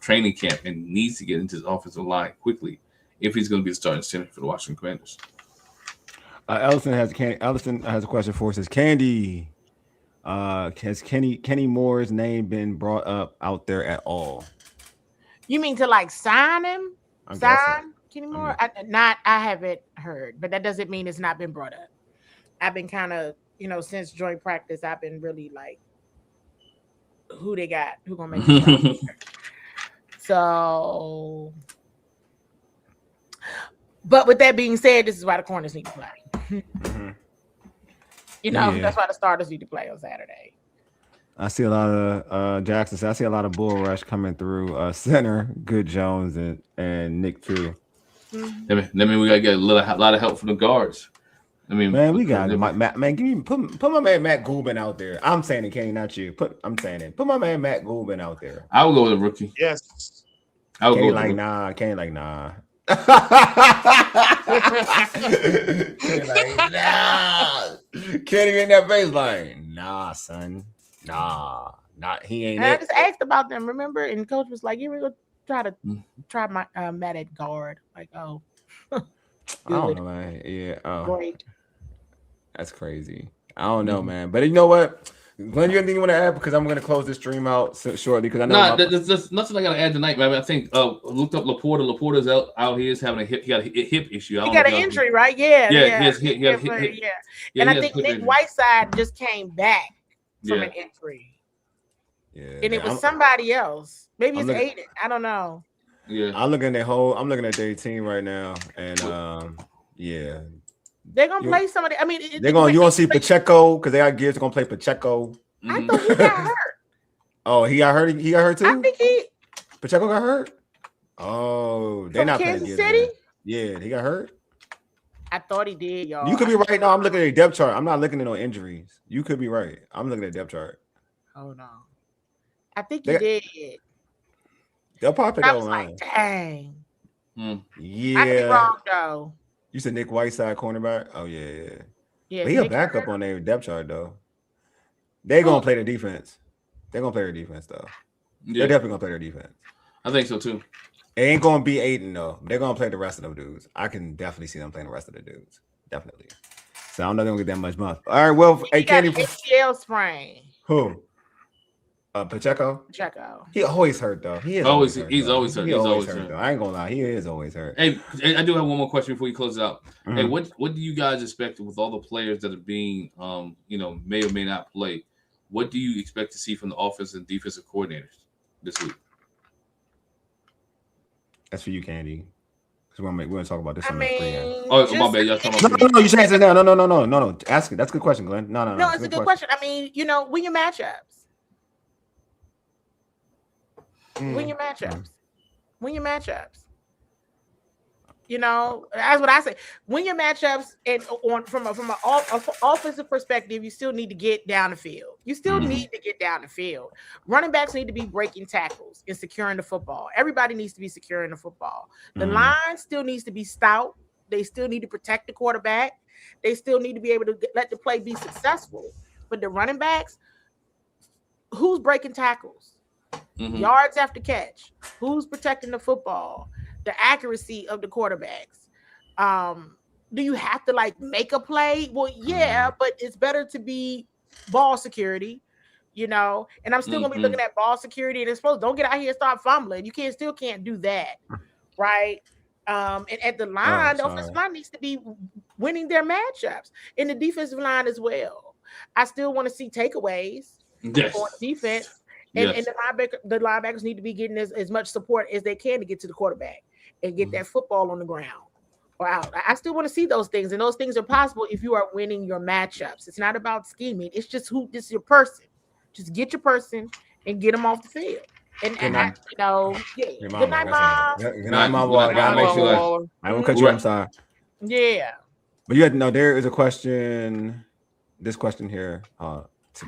training camp and needs to get into his offensive line quickly if he's going to be the starting center for the Washington Commanders. Ellison has a question for us. Says Candi. Has Kenny Moore's name been brought up out there at all? You mean to like sign him? Sign Kenny Moore? I haven't heard, but that doesn't mean it's not been brought up. I've been kind of, since joint practice, I've been really like, who they got, who gonna make the roster. So, but with that being said, this is why the corners need to play. That's why the starters need to play on Saturday. I see a lot of Jackson. I see a lot of bull rush coming through. Center, Good Jones and Nick too. That mean we gotta get a lot of help from the guards. I mean, man, we got Matt. Man, give me put my man Matt Gubin out there. I'm saying it, Kenny, not you. I'm saying it. Put my man Matt Gubin out there. I would go with a rookie. Yes. I would Kenny go with nah. Kenny like nah. Kenny in that baseline. Nah, son. Nah, he ain't. And I just asked about them, remember? And coach was like, "You were gonna try my Matt at guard." Like, oh, I don't know, man. Yeah, great. That's crazy. I don't know, man. But you know what, Glenn, you anything you want to add? Because I'm going to close this stream out shortly. Because I know there's nothing I got to add tonight, man. I think looked up Laporta. Laporta's out here is having a hip. He got a hip issue. He got an injury, right? Yeah. He got a hip. And I think Nick Whiteside just came back from an injury. Yeah, and it was somebody else. Maybe it's Aiden. I don't know. Yeah, I'm looking at their team right now, and yeah, they're gonna play somebody. I mean, they're gonna. You want to see Pacheco because they got Gibbs. They're gonna play Pacheco. I thought he got hurt. Oh, he got hurt. He got hurt too. I think Pacheco got hurt. Oh, they're not Kansas City. Yeah, he got hurt. I thought he did, y'all. You could be right. No, I'm looking at a depth chart. I'm not looking at no injuries. You could be right. I'm looking at a depth chart. Hold on. I think he did. They'll pop it I out. was like, dang. Yeah. I could be wrong though. You said Nick Whiteside cornerback? Oh yeah. Yeah. But he a backup on their depth chart though. They're gonna play the defense. They're gonna play their defense though. Yeah. They're definitely gonna play their defense. I think so too. It ain't gonna be Aiden though. They're gonna play the rest of them dudes. I can definitely see them playing the rest of the dudes. Definitely. So I don't know they're gonna get that much month. All right, well, he got an ACL sprain. Who? Pacheco. He always hurt though. He's always hurt. He's always hurt. Though. I ain't gonna lie. He is always hurt. Hey, I do have one more question before you close it out. Hey, what do you guys expect with all the players that are being, may or may not play? What do you expect to see from the offensive and defensive coordinators this week? That's for you, Candy. Because we're gonna talk about this. My bad. Y'all talking about no. You should answer now. No. Ask it. That's a good question, Glenn. No. It's a good question. I mean, win your matchups. Win your matchups. That's what I say. Win your matchups, and from an offensive perspective, you still need to get down the field. Running backs need to be breaking tackles and securing the football. Everybody needs to be securing the football. The line still needs to be stout. They still need to protect the quarterback. They still need to be able to let the play be successful. But the running backs, who's breaking tackles? Yards after catch. Who's protecting the football? The accuracy of the quarterbacks. Do you have to make a play? Well, yeah, but it's better to be ball security, and I'm still gonna be looking at ball security and don't get out here and start fumbling. You still can't do that, right? And at the line, the offensive line needs to be winning their matchups, and the defensive line as well. I still want to see takeaways on defense. And the linebackers need to be getting as much support as they can to get to the quarterback and get that football on the ground or out. I still want to see those things, and those things are possible if you are winning your matchups. It's not about scheming. It's just this is your person. Just get your person and get them off the field. Good night, Mom. Good night, Mom. I won't cut you. I'm sorry. Yeah. But you had to know there is a question. This question here.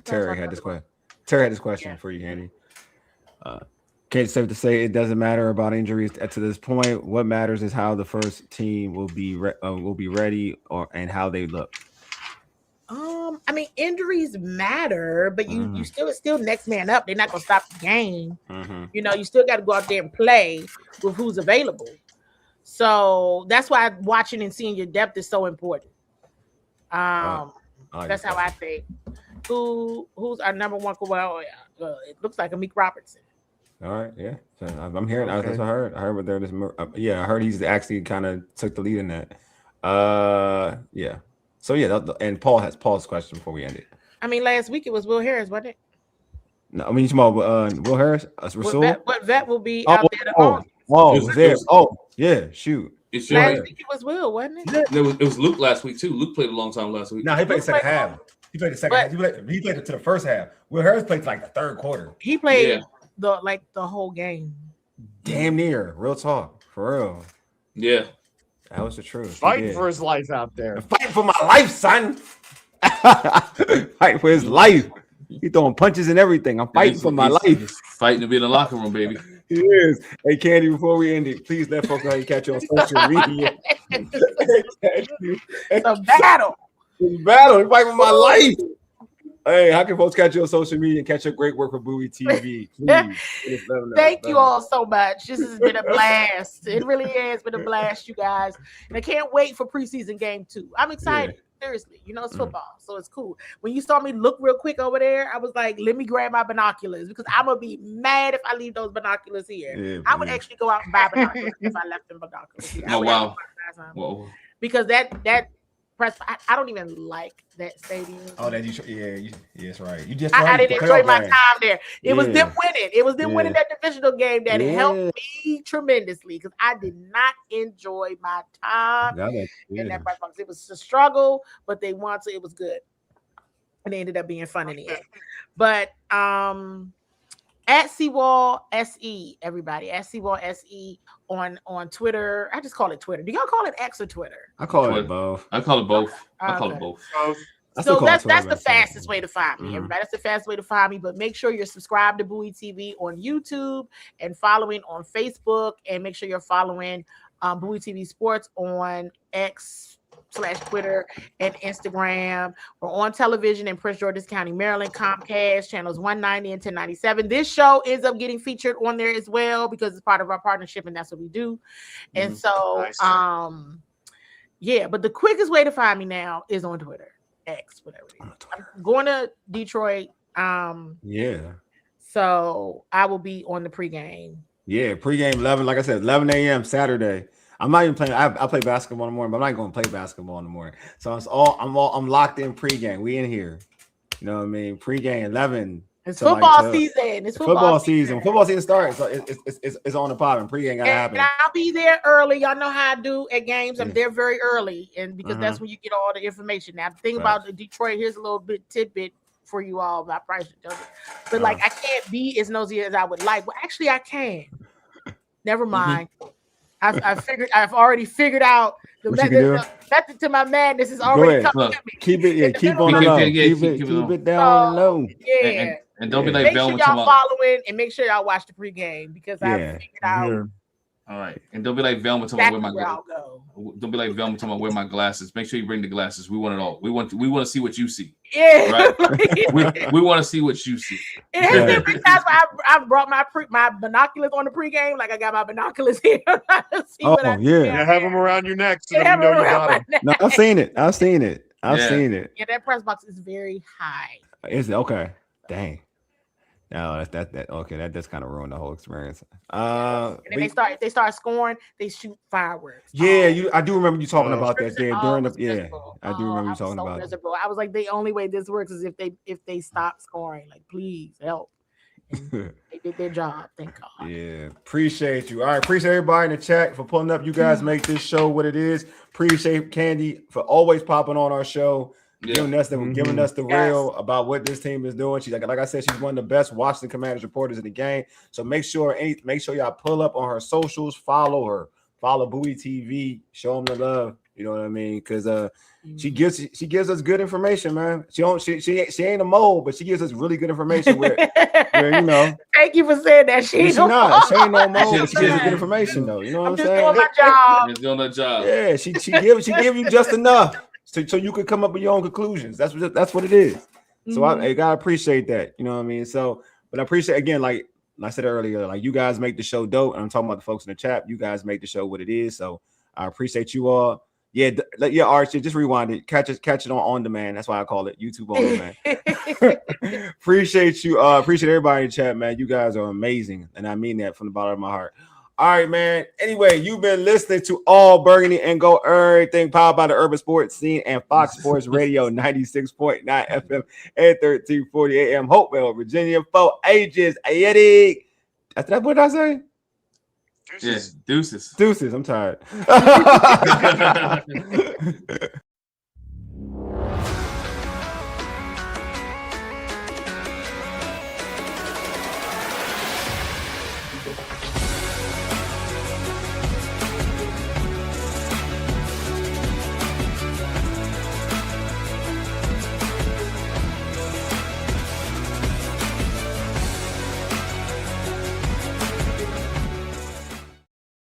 Terry had this question. Terry had this question for you, Handy. It's safe to say it doesn't matter about injuries to this point. What matters is how the first team will be ready and how they look. I mean, injuries matter, but you still next man up. They're not gonna stop the game. You still got to go out there and play with who's available. So that's why watching and seeing your depth is so important. That's how I think. Who's our number one? Well, it looks like Amik Robertson. All right, yeah. So I'm hearing. That's what I heard. I heard what there. Yeah, I heard he's actually kind of took the lead in that. Yeah. So yeah, and Paul has Paul's question before we end it. I mean, last week it was Will Harris, wasn't it? No, I mean you talking about Will Harris, Rasul? What vet will be out there? Was there? Yeah. Shoot. Last week it was Will, wasn't it? Yeah. It was Luke last week too. Luke played a long time last week. No, he played the second half. He played the second half. He played it to the first half. Will Harris played to like the third quarter. He played the whole game. Damn near. Real talk. For real. Yeah. That was the truth. Fighting for his life out there. Fighting for my life, son. Fighting for his life. He throwing punches and everything. I'm fighting for my life. Fighting to be in the locker room, baby. He is. Hey, Candi, before we end it, please let folks know how you catch you on social media. It's a battle. It's a battle. He's fighting for my life. Hey, how can folks catch you on social media and catch your great work for Bowie TV? Please. Thank you all so much. This has been a blast. It really has been a blast, you guys. And I can't wait for preseason game 2. I'm excited. Yeah. Seriously, it's football, so it's cool. When you saw me look real quick over there, I was like, let me grab my binoculars because I'm gonna be mad if I leave those binoculars here. Yeah, I would actually go out and buy binoculars if I left them binoculars here. Oh wow! Whoa. Because that press, I don't even like that stadium. Oh, that that's right. You just I didn't enjoy my time there. It was them winning. It was them winning that divisional game that helped me tremendously because I did not enjoy my time in that press box. It was a struggle, but they won, so it was good. And it ended up being fun in the end. But at Wole SE, everybody, at Wole SE on Twitter. I just call it Twitter. Do y'all call it X or Twitter? I call it both. I call it both. I call it both. So that's the fastest way to find me, everybody. That's the fastest way to find me. But make sure you're subscribed to Bowie TV on YouTube and following on Facebook, and make sure you're following Bowie TV Sports on X/Twitter and Instagram. We're on television in Prince George's County, Maryland, Comcast channels 190 and 1097. This show ends up getting featured on there as well because it's part of our partnership, and that's what we do. And so, but the quickest way to find me now is on Twitter, X, whatever it is. I'm going to Detroit. So I will be on the pregame. Yeah, pregame 11. Like I said, 11 a.m. Saturday. I'm not even playing. I play basketball in the morning, but I'm not going to play basketball in the morning. So I'm locked in pregame. We in here. You know what I mean? Pregame 11. It's football season. It's football season. Football season starts. So it's on the pop, and pregame gotta happen. And I'll be there early. Y'all know how I do at games. I'm there very early, and because that's when you get all the information. Now, the thing about Detroit, here's a little tidbit for you all. I probably should tell you, but like I can't be as nosy as I would like. Well, actually, I can. Never mind. I've already figured out the method to my madness is already coming to me. Keep it, keep on the low. Keep it down low. Yeah. And don't be like make sure y'all following and make sure y'all watch the pregame because I figured out. All right, and don't be like Velma talking about where my glasses. Don't be like Velma talking about where my glasses. Make sure you bring the glasses. We want it all. We want to see what you see. Yeah, right. we want to see what you see. It has been many times where I brought my binoculars on the pregame. Like I got my binoculars here. You have them around your neck so that you know you got them. No, I've seen it. I've seen it. Yeah, that press box is very high. Is it okay? Dang. No, that okay. That just kind of ruined the whole experience. And then they start scoring. They shoot fireworks. Yeah, I do remember you talking about that there during the. I do remember you talking about it. I was like, the only way this works is if they stop scoring. Like, please help. And they did their job. Thank God. Yeah, appreciate you. All right, appreciate everybody in the chat for pulling up. You guys make this show what it is. Appreciate Candi for always popping on our show. Giving us the real about what this team is doing. She's like I said, she's one of the best Washington Commanders reporters in the game. So make sure y'all pull up on her socials, follow her, follow Bowie TV, show them the love. You know what I mean? Because she gives us good information, man. She ain't a mole, but she gives us really good information. Where you know. Thank you for saying that. She ain't no mole. She ain't no mole. She gives us good information though. You know what I'm saying? Doing my job. She's doing her job. Yeah, she give you just enough. So you could come up with your own conclusions. That's what it is. So I gotta appreciate that. You know what I mean? So, but I appreciate again, like I said earlier, like you guys make the show dope. And I'm talking about the folks in the chat. You guys make the show what it is. So I appreciate you all. Yeah, Archie, just rewind it. Catch it on demand. That's why I call it YouTube on demand. Appreciate you. Appreciate everybody in the chat, man. You guys are amazing, and I mean that from the bottom of my heart. All right, man. Anyway, you've been listening to All Burgundy and Go Errrything, powered by the Urban Sports Scene and Fox Sports Radio 96.9 FM and 1340 AM. Hopewell, Virginia, for ages. Eddie. What did I say? Deuces. Yeah, deuces. Deuces. I'm tired.